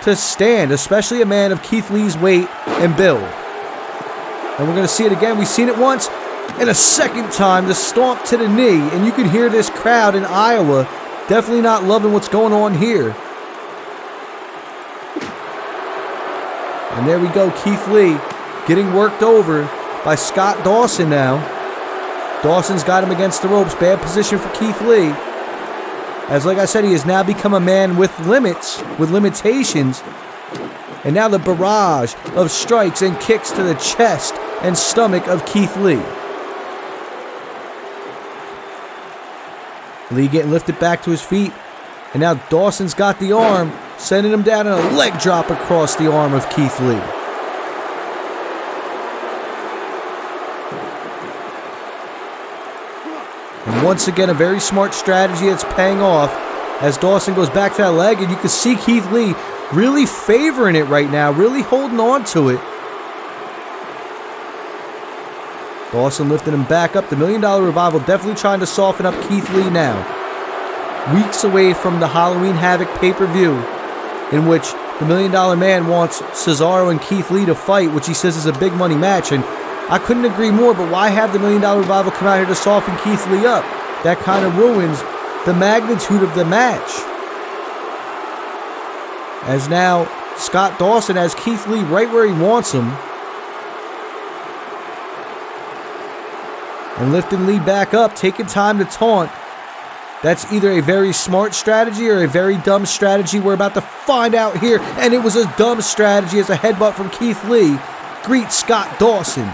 to stand, especially a man of Keith Lee's weight and build. And we're going to see it again. We've seen it once and a second time, the stomp to the knee. And you can hear this crowd in Iowa definitely not loving what's going on here. And there we go, Keith Lee getting worked over by Scott Dawson now. Dawson's got him against the ropes. Bad position for Keith Lee. As like I said, he has now become a man with limits, with limitations. And now the barrage of strikes and kicks to the chest and stomach of Keith Lee. Lee getting lifted back to his feet. And now Dawson's got the arm, sending him down in a leg drop across the arm of Keith Lee. And once again, a very smart strategy that's paying off as Dawson goes back to that leg, and you can see Keith Lee really favoring it right now, really holding on to it. Dawson lifting him back up. The $1 Million Revival definitely trying to soften up Keith Lee now. Weeks away from the Halloween Havoc pay-per-view, in which the $1 Million Man wants Cesaro and Keith Lee to fight, which he says is a big money match. And I couldn't agree more, but why have the $1 Million Revival come out here to soften Keith Lee up? That kind of ruins the magnitude of the match. As now, Scott Dawson has Keith Lee right where he wants him. And lifting Lee back up, taking time to taunt. That's either a very smart strategy or a very dumb strategy. We're about to find out here. And it was a dumb strategy as a headbutt from Keith Lee greets Scott Dawson.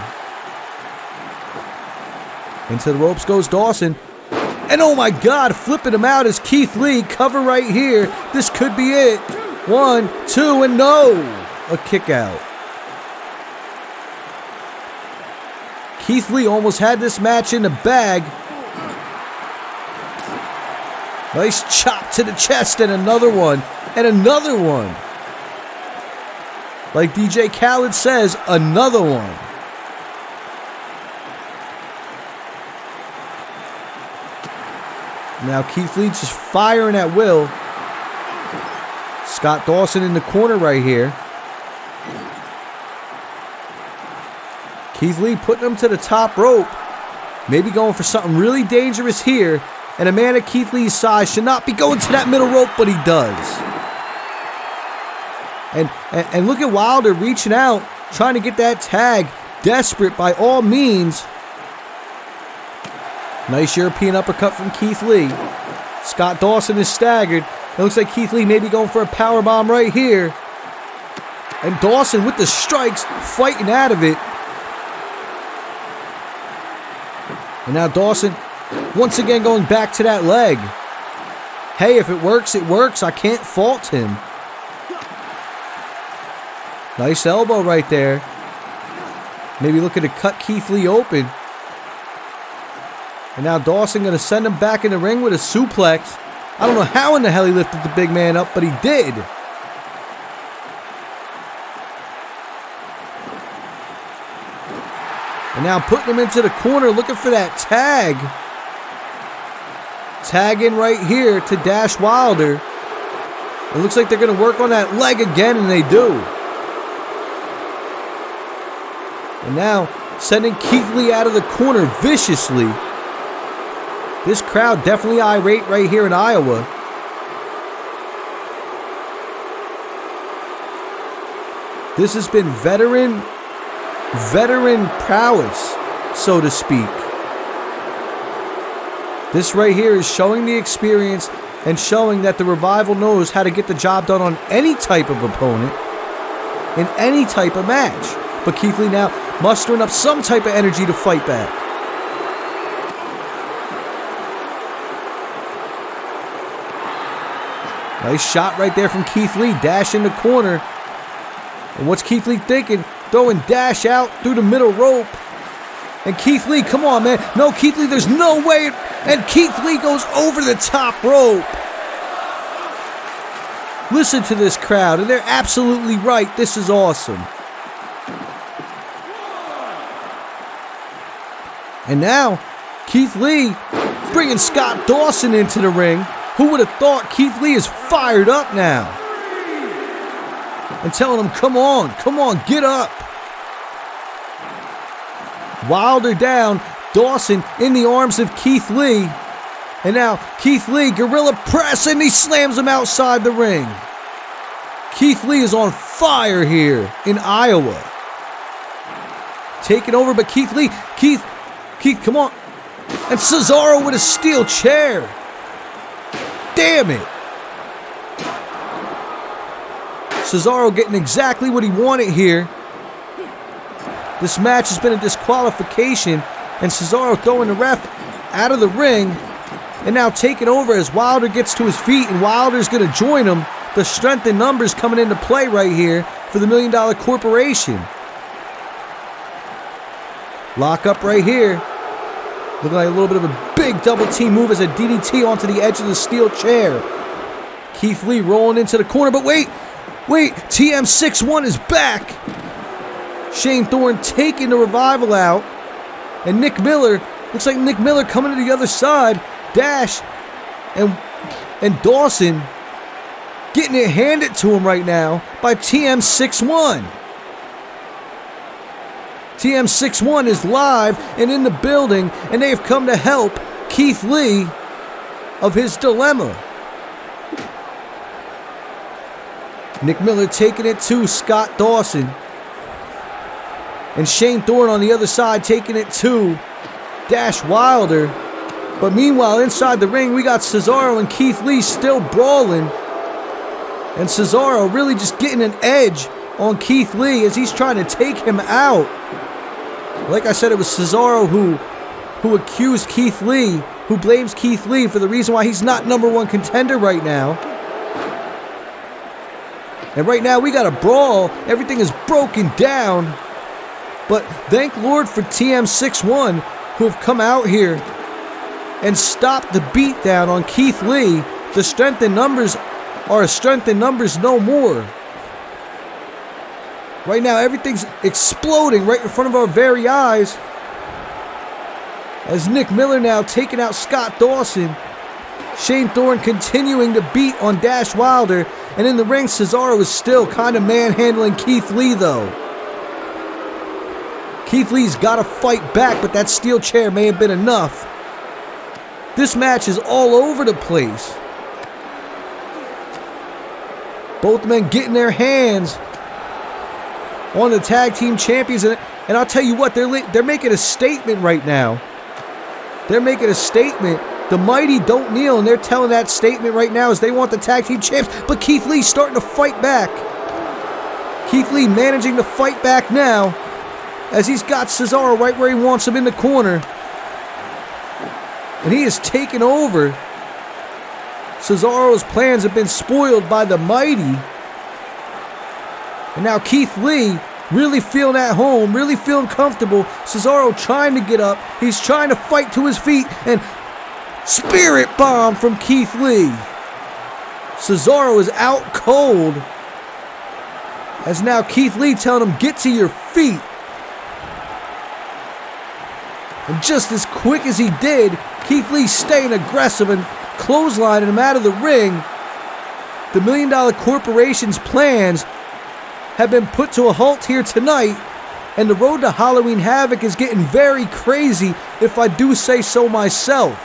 Into the ropes goes Dawson. And oh my God, flipping him out as Keith Lee. Cover right here. This could be it. 1, 2, and no. A kick out. Keith Lee almost had this match in the bag. Nice chop to the chest and another one. And another one. Like DJ Khaled says, another one. Now Keith Lee just firing at will. Scott Dawson in the corner right here. Keith Lee putting him to the top rope. Maybe going for something really dangerous here. And a man of Keith Lee's size should not be going to that middle rope, but he does. And look at Wilder reaching out, trying to get that tag. Desperate by all means. Nice European uppercut from Keith Lee. Scott Dawson is staggered. It looks like Keith Lee may be going for a powerbomb right here. And Dawson with the strikes, fighting out of it. And now Dawson once again going back to that leg. Hey, if it works, it works. I can't fault him. Nice elbow right there. Maybe looking to cut Keith Lee open. And now Dawson going to send him back in the ring with a suplex. I don't know how in the hell he lifted the big man up, but he did. And now putting him into the corner, looking for that tag. Tag in right here to Dash Wilder. It looks like they're going to work on that leg again, and they do. And now sending Keith Lee out of the corner viciously. This crowd definitely irate right here in Iowa. This has been veteran prowess, so to speak. This right here is showing the experience and showing that the Revival knows how to get the job done on any type of opponent in any type of match. But Keith Lee now mustering up some type of energy to fight back. Nice shot right there from Keith Lee. Dash in the corner. And what's Keith Lee thinking? Throwing Dash out through the middle rope. And Keith Lee, come on, man. No, Keith Lee, there's no way. And Keith Lee goes over the top rope. Listen to this crowd, and they're absolutely right. This is awesome. And now, Keith Lee bringing Scott Dawson into the ring. Who would have thought Keith Lee is fired up now? And telling him, come on, get up. Wilder down, Dawson in the arms of Keith Lee. And now Keith Lee, gorilla press, and he slams him outside the ring. Keith Lee is on fire here in Iowa. Taking over, but Keith, come on. And Cesaro with a steel chair. Damn it. Cesaro getting exactly what he wanted here. This match has been a disqualification, and Cesaro throwing the ref out of the ring, and now taking over as Wilder gets to his feet, and Wilder's going to join him. The strength in numbers coming into play right here for the $1 Million Corporation. Lock up right here. Looking like a little bit of a big double team move as a DDT onto the edge of the steel chair. Keith Lee rolling into the corner, but wait, TM61 is back. Shane Thorne taking the Revival out. And Nick Miller, looks like Nick Miller coming to the other side. Dash and Dawson getting it handed to him right now by TM61. TM61 is live and in the building, and they've come to help Keith Lee of his dilemma. Nick Miller taking it to Scott Dawson. And Shane Thorne on the other side taking it to Dash Wilder. But meanwhile, inside the ring, we got Cesaro and Keith Lee still brawling. And Cesaro really just getting an edge on Keith Lee as he's trying to take him out. Like I said, it was Cesaro who accused Keith Lee, who blames Keith Lee for the reason why he's not #1 contender right now. And right now we got a brawl. Everything is broken down. But thank Lord for TM61 who have come out here and stopped the beatdown on Keith Lee. The strength in numbers are a strength in numbers no more. Right now everything's exploding right in front of our very eyes. As Nick Miller now taking out Scott Dawson. Shane Thorne continuing to beat on Dash Wilder. And in the ring, Cesaro is still kind of manhandling Keith Lee though. Keith Lee's got to fight back, but that steel chair may have been enough. This match is all over the place. Both men getting their hands on the tag team champions. And I'll tell you what, they're making a statement right now. They're making a statement. The Mighty don't kneel, and they're telling that statement right now as they want the tag team champs. But Keith Lee starting to fight back. Keith Lee managing to fight back now as he's got Cesaro right where he wants him in the corner. And he is taking over. Cesaro's plans have been spoiled by the Mighty. And now Keith Lee really feeling at home, really feeling comfortable. Cesaro trying to get up. He's trying to fight to his feet. And Spirit Bomb from Keith Lee. Cesaro is out cold. As now Keith Lee telling him, get to your feet. And just as quick as he did, Keith Lee staying aggressive and clotheslining him out of the ring. The $1 Million Corporation's plans have been put to a halt here tonight, and the road to Halloween Havoc is getting very crazy, if I do say so myself.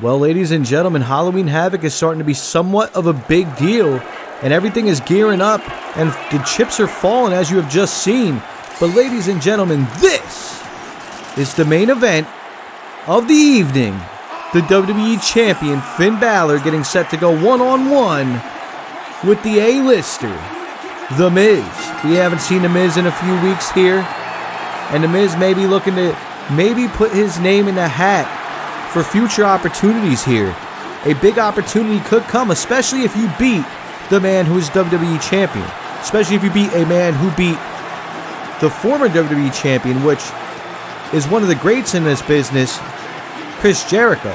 Well, ladies and gentlemen, Halloween Havoc is starting to be somewhat of a big deal, and everything is gearing up, and the chips are falling, as you have just seen. But ladies and gentlemen, this is the main event of the evening. The WWE Champion, Finn Balor, getting set to go one-on-one with the A-lister, The Miz. We haven't seen The Miz in a few weeks here, and The Miz may be looking to put his name in the hat for future opportunities here. A big opportunity could come, especially if you beat the man who is WWE Champion. Especially if you beat a man who beat the former WWE Champion, which is one of the greats in this business, Chris Jericho.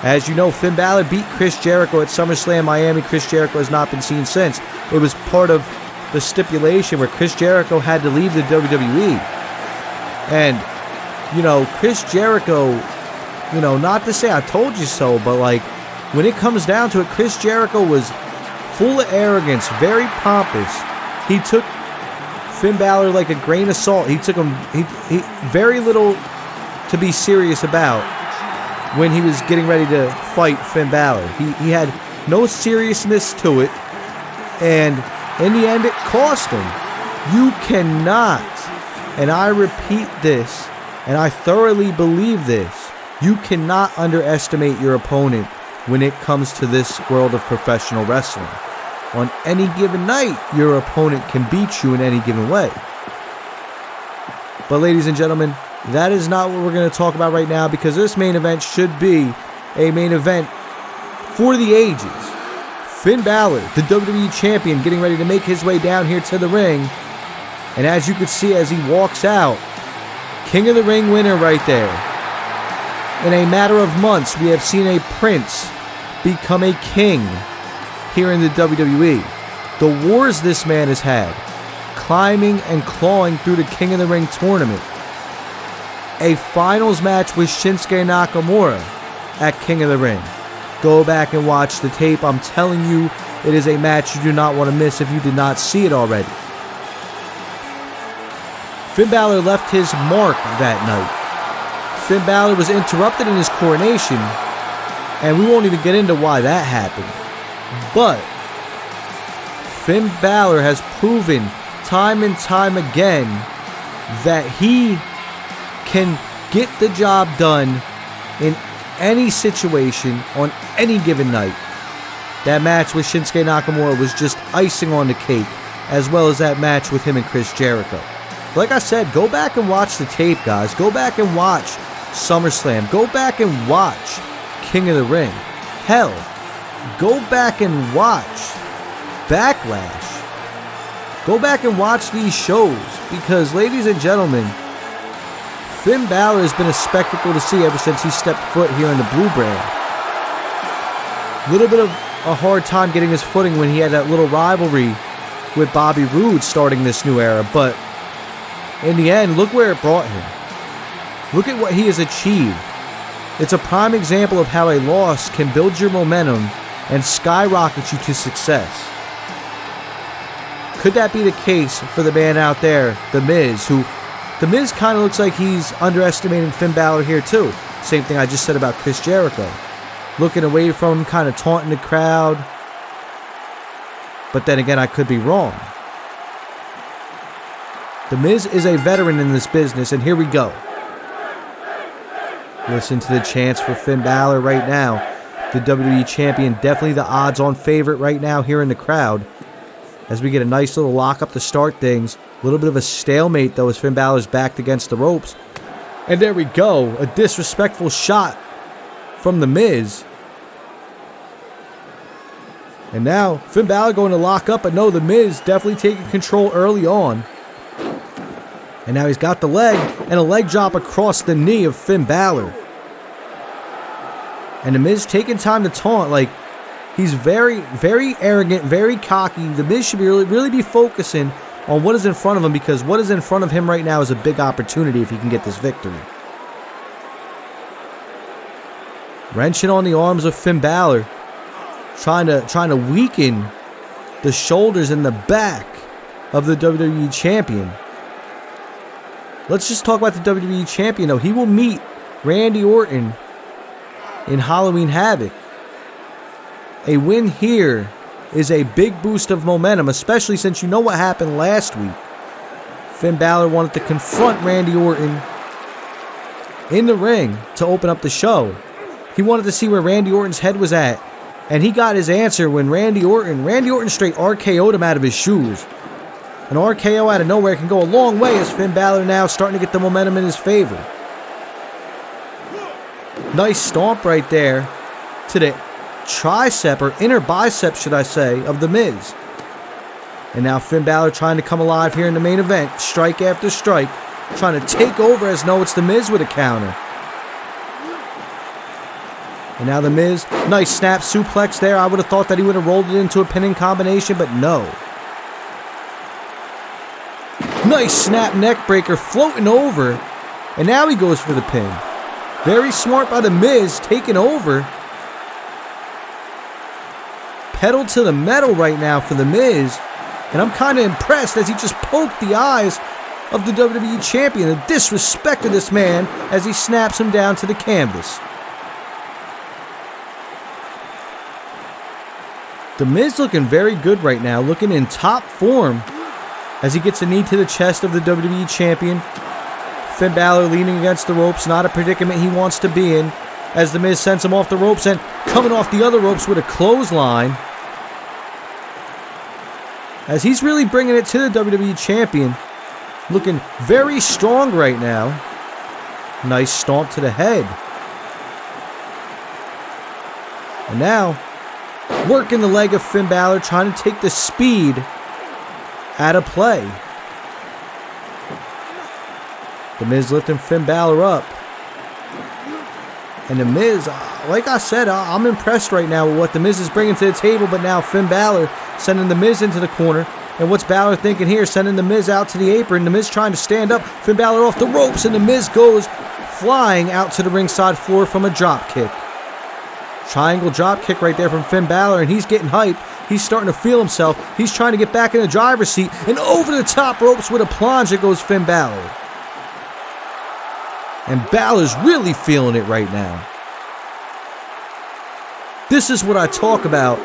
As you know, Finn Balor beat Chris Jericho at SummerSlam Miami. Chris Jericho has not been seen since. It was part of the stipulation where Chris Jericho had to leave the WWE. And, you know, Chris Jericho, you know, not to say I told you so, but like, when it comes down to it, Chris Jericho was full of arrogance, very pompous. He took Finn Balor like a grain of salt. He took him, he very little to be serious about when he was getting ready to fight Finn Balor. He had no seriousness to it, and in the end, it cost him. You cannot, and I repeat this, and I thoroughly believe this, you cannot underestimate your opponent when it comes to this world of professional wrestling. On any given night, your opponent can beat you in any given way. But ladies and gentlemen, that is not what we're going to talk about right now, because this main event should be a main event for the ages. Finn Balor, the WWE Champion, getting ready to make his way down here to the ring. And as you can see as he walks out, King of the Ring winner right there. In a matter of months, we have seen a prince become a king here in the WWE. The wars this man has had, climbing and clawing through the King of the Ring tournament. A finals match with Shinsuke Nakamura at King of the Ring. Go back and watch the tape. I'm telling you, it is a match you do not want to miss if you did not see it already. Finn Balor left his mark that night. Finn Balor was interrupted in his coronation, and we won't even get into why that happened. But Finn Balor has proven time and time again that he can get the job done in any situation on any given night. That match with Shinsuke Nakamura was just icing on the cake, as well as that match with him and Chris Jericho. Like I said, go back and watch the tape, guys. Go back and watch SummerSlam. Go back and watch King of the Ring. Hell, go back and watch Backlash. Go back and watch these shows, because, ladies and gentlemen, Finn Balor has been a spectacle to see ever since he stepped foot here in the Blue Brand. Little bit of a hard time getting his footing when he had that little rivalry with Bobby Roode starting this new era, but in the end, look where it brought him. Look at what he has achieved. It's a prime example of how a loss can build your momentum and skyrocket you to success. Could that be the case for the man out there, The Miz, who The Miz kind of looks like he's underestimating Finn Balor here too. Same thing I just said about Chris Jericho. Looking away from him, kind of taunting the crowd. But then again, I could be wrong. The Miz is a veteran in this business, and here we go. Listen to the chants for Finn Balor right now. The WWE Champion, definitely the odds-on favorite right now here in the crowd. As we get a nice little lock-up to start things. A little bit of a stalemate, though, as Finn Balor's backed against the ropes. And there we go. A disrespectful shot from The Miz. And now, Finn Balor going to lock up, but no, The Miz definitely taking control early on. And now he's got the leg, and a leg drop across the knee of Finn Balor. And The Miz taking time to taunt, like, he's very, very arrogant, very cocky. The Miz should be really be focusing on what is in front of him, because what is in front of him right now is a big opportunity if he can get this victory. Wrenching on the arms of Finn Balor, trying to weaken the shoulders and the back of the WWE Champion. Let's just talk about the WWE Champion, though. He will meet Randy Orton in Halloween Havoc. A win here is a big boost of momentum, especially since you know what happened last week. Finn Balor wanted to confront Randy Orton in the ring to open up the show. He wanted to see where Randy Orton's head was at, and he got his answer when Randy Orton straight RKO'd him out of his shoes. An RKO out of nowhere can go a long way, as Finn Balor now starting to get the momentum in his favor. Nice stomp right there to the tricep, or inner bicep should I say, of The Miz. And now Finn Balor trying to come alive here in the main event. Strike after strike. Trying to take over, as no, it's The Miz with a counter. And now The Miz, nice snap suplex there. I would have thought that he would have rolled it into a pinning combination, but no. Nice snap neck breaker floating over. And now he goes for the pin. Very smart by The Miz, taking over. Pedal to the metal right now for The Miz. And I'm kind of impressed as he just poked the eyes of the WWE Champion. The disrespect of this man as he snaps him down to the canvas. The Miz looking very good right now, looking in top form as he gets a knee to the chest of the WWE Champion. Finn Balor leaning against the ropes, not a predicament he wants to be in, as The Miz sends him off the ropes and coming off the other ropes with a clothesline. As he's really bringing it to the WWE Champion, looking very strong right now. Nice stomp to the head. And now, working the leg of Finn Balor, trying to take the speed out of play. The Miz lifting Finn Balor up. And The Miz, like I said, I'm impressed right now with what The Miz is bringing to the table, but now Finn Balor sending The Miz into the corner. And what's Balor thinking here? Sending The Miz out to the apron. The Miz trying to stand up. Finn Balor off the ropes, and The Miz goes flying out to the ringside floor from a drop kick. Triangle drop kick right there from Finn Balor, and he's getting hyped. He's starting to feel himself. He's trying to get back in the driver's seat, and over the top ropes with a plunger goes Finn Balor. And Balor's really feeling it right now. This is what I talk about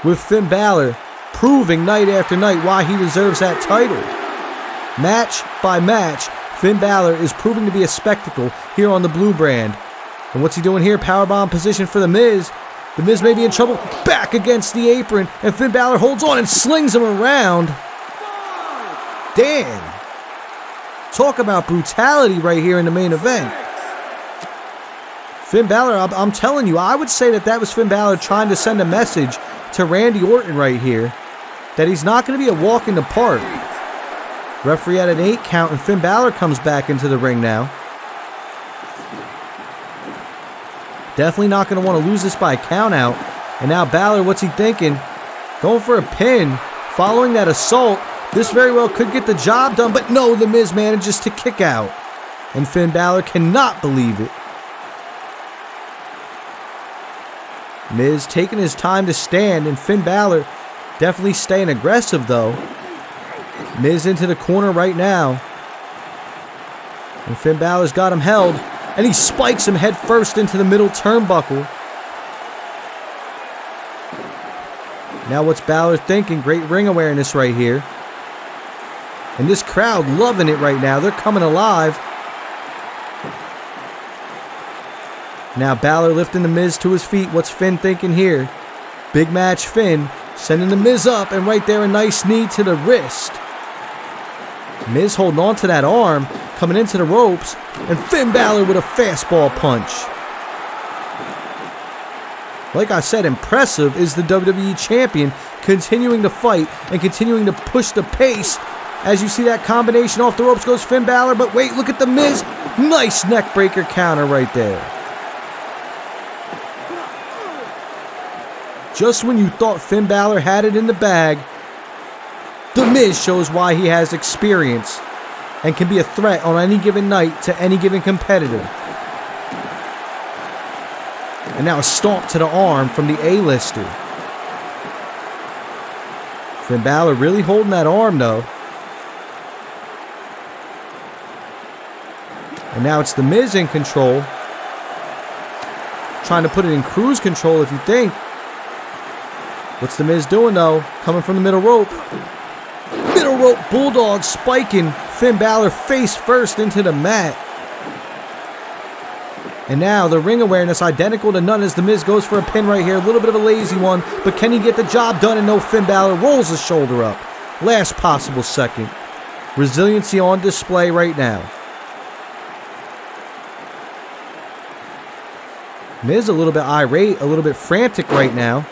with Finn Balor proving night after night why he deserves that title. Match by match, Finn Balor is proving to be a spectacle here on the Blue brand. And what's he doing here? Powerbomb position for The Miz. The Miz may be in trouble. Back against the apron. And Finn Balor holds on and slings him around. Damn. Talk about brutality right here in the main event. Finn Balor, I'm telling you, I would say that was Finn Balor trying to send a message to Randy Orton right here that he's not going to be a walk in the park. Referee at an 8 count, and Finn Balor comes back into the ring now. Definitely not going to want to lose this by a count out. And now Balor, what's he thinking? Going for a pin. Following that assault, this very well could get the job done, but no, The Miz manages to kick out. And Finn Balor cannot believe it. Miz taking his time to stand, and Finn Balor definitely staying aggressive though. Miz into the corner right now. And Finn Balor's got him held. And he spikes him head first into the middle turnbuckle. Now what's Balor thinking? Great ring awareness right here. And this crowd loving it right now. They're coming alive. Now Balor lifting the Miz to his feet. What's Finn thinking here? Big match Finn sending the Miz up, and right there a nice knee to the wrist. Miz holding on to that arm, coming into the ropes, and Finn Balor with a fastball punch. Like I said, impressive is the WWE Champion continuing to fight and continuing to push the pace. As you see that combination off the ropes goes Finn Balor, but wait, look at the Miz. Nice neck breaker counter right there. Just when you thought Finn Balor had it in the bag, The Miz shows why he has experience and can be a threat on any given night to any given competitor. And now a stomp to the arm from the A-lister. Finn Balor really holding that arm though. And now it's The Miz in control. Trying to put it in cruise control if you think. What's The Miz doing though? Coming from the middle rope. Middle rope bulldog spiking Finn Balor face first into the mat. And now the ring awareness identical to none as The Miz goes for a pin right here. A little bit of a lazy one, but can he get the job done? And no, Finn Balor rolls his shoulder up. Last possible second. Resiliency on display right now. Miz a little bit irate, a little bit frantic right now.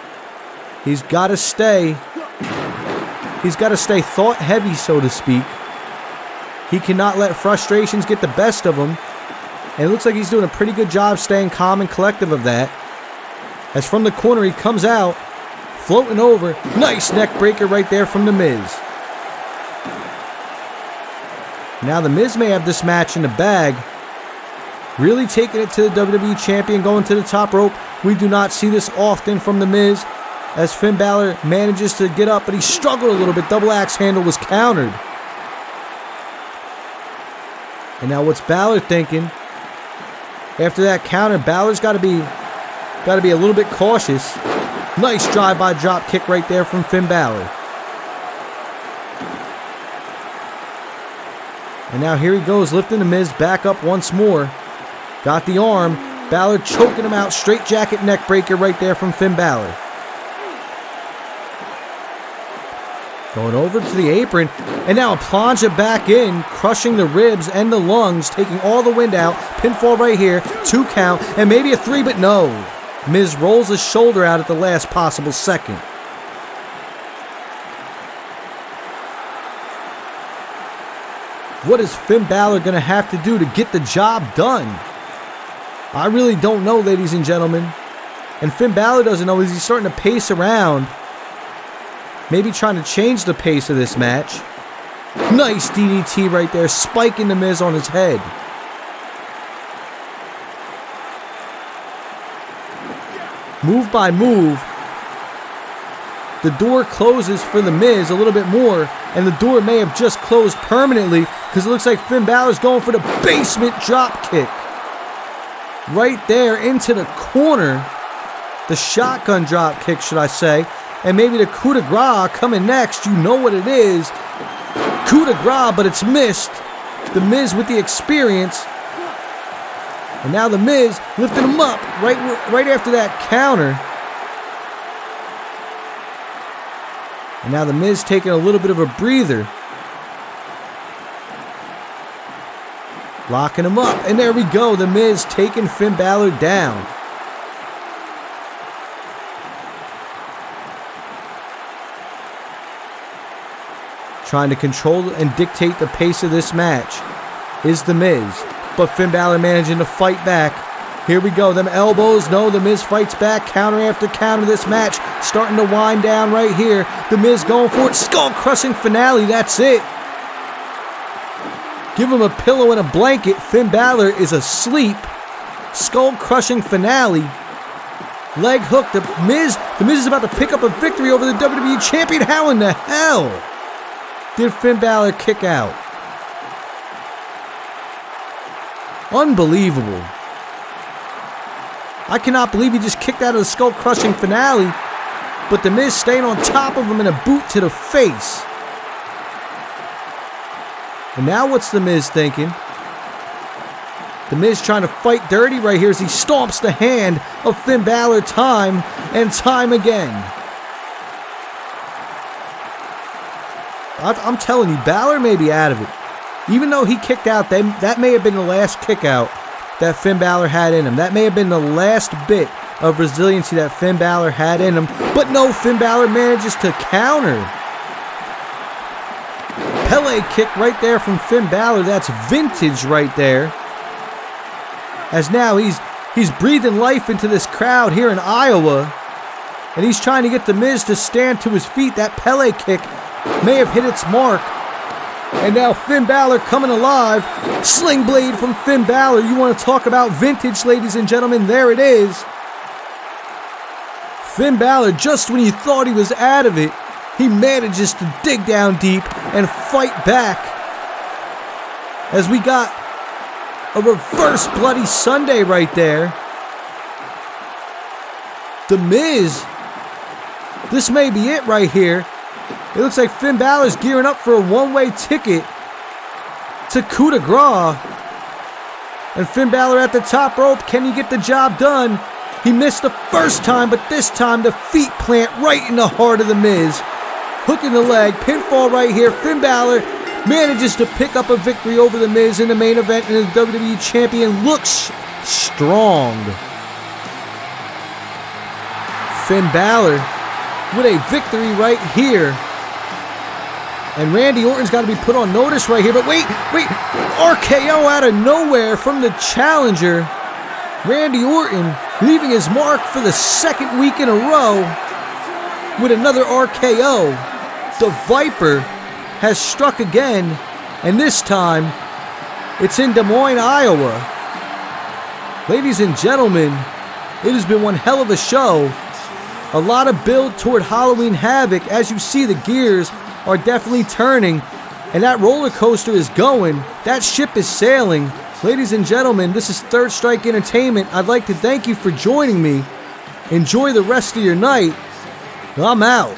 He's got to stay thought heavy, so to speak. He cannot let frustrations get the best of him. And it looks like he's doing a pretty good job staying calm and collective of that. As from the corner he comes out, floating over. Nice neck breaker right there from The Miz. Now The Miz may have this match in the bag. Really taking it to the WWE Champion, going to the top rope. We do not see this often from The Miz, as Finn Balor manages to get up, but he struggled a little bit. Double axe handle was countered. And now what's Balor thinking? After that counter, Balor's got to be a little bit cautious. Nice drive-by drop kick right there from Finn Balor. And now here he goes, lifting The Miz back up once more. Got the arm. Balor choking him out. Straight jacket neck breaker right there from Finn Balor. Going over to the apron. And now a plunger back in, crushing the ribs and the lungs, taking all the wind out. Pinfall right here. 2 count. And maybe a 3, but no. Miz rolls his shoulder out at the last possible second. What is Finn Balor going to have to do to get the job done? I really don't know, ladies and gentlemen. And Finn Balor doesn't know. Is he starting to pace around? Maybe trying to change the pace of this match. Nice DDT right there, spiking The Miz on his head. Move by move. The door closes for The Miz a little bit more, and the door may have just closed permanently because it looks like Finn Balor's going for the basement drop kick. Right there into the corner. The shotgun drop kick, should I say. And maybe the coup de grace coming next. You know what it is. Coup de grace, but it's missed. The Miz with the experience. And now The Miz lifting him up right after that counter. And now The Miz taking a little bit of a breather. Locking him up. And there we go. The Miz taking Finn Balor down. Trying to control and dictate the pace of this match is The Miz. But Finn Balor managing to fight back. Here we go. Them elbows. No, The Miz fights back. Counter after counter. This match starting to wind down right here. The Miz going for it. Skull-crushing finale. That's it. Give him a pillow and a blanket. Finn Balor is asleep. Skull-crushing finale. Leg hook. The Miz is about to pick up a victory over the WWE Champion. How in the hell did Finn Balor kick out? Unbelievable. I cannot believe he just kicked out of the skull-crushing finale, but The Miz staying on top of him in a boot to the face. And now what's The Miz thinking? The Miz trying to fight dirty right here as he stomps the hand of Finn Balor time and time again. I'm telling you, Balor may be out of it. Even though he kicked out, that may have been the last kick out that Finn Balor had in him. That may have been the last bit of resiliency that Finn Balor had in him. But no, Finn Balor manages to counter. Pele kick right there from Finn Balor. That's vintage right there. As now he's breathing life into this crowd here in Iowa. And he's trying to get The Miz to stand to his feet. That Pele kick may have hit its mark. And now Finn Balor coming alive. Sling blade from Finn Balor. You want to talk about vintage, ladies and gentlemen? There it is. Finn Balor, just when you thought he was out of it, he manages to dig down deep and fight back. As we got a reverse Bloody Sunday right there. The Miz. This may be it right here. It looks like Finn Balor's gearing up for a one-way ticket to coup de grace. And Finn Balor at the top rope. Can he get the job done? He missed the first time, but this time the feet plant right in the heart of The Miz. Hook in the leg, pinfall right here. Finn Balor manages to pick up a victory over The Miz in the main event, and the WWE Champion looks strong. Finn Balor with a victory right here. And Randy Orton's got to be put on notice right here. But wait, RKO out of nowhere from the challenger. Randy Orton leaving his mark for the second week in a row with another RKO. The Viper has struck again, and this time it's in Des Moines, Iowa. Ladies and gentlemen, it has been one hell of a show. A lot of build toward Halloween Havoc. As you see, the gears are definitely turning, and that roller coaster is going. That ship is sailing. Ladies and gentlemen, this is Third Strike Entertainment. I'd like to thank you for joining me. Enjoy the rest of your night. I'm out.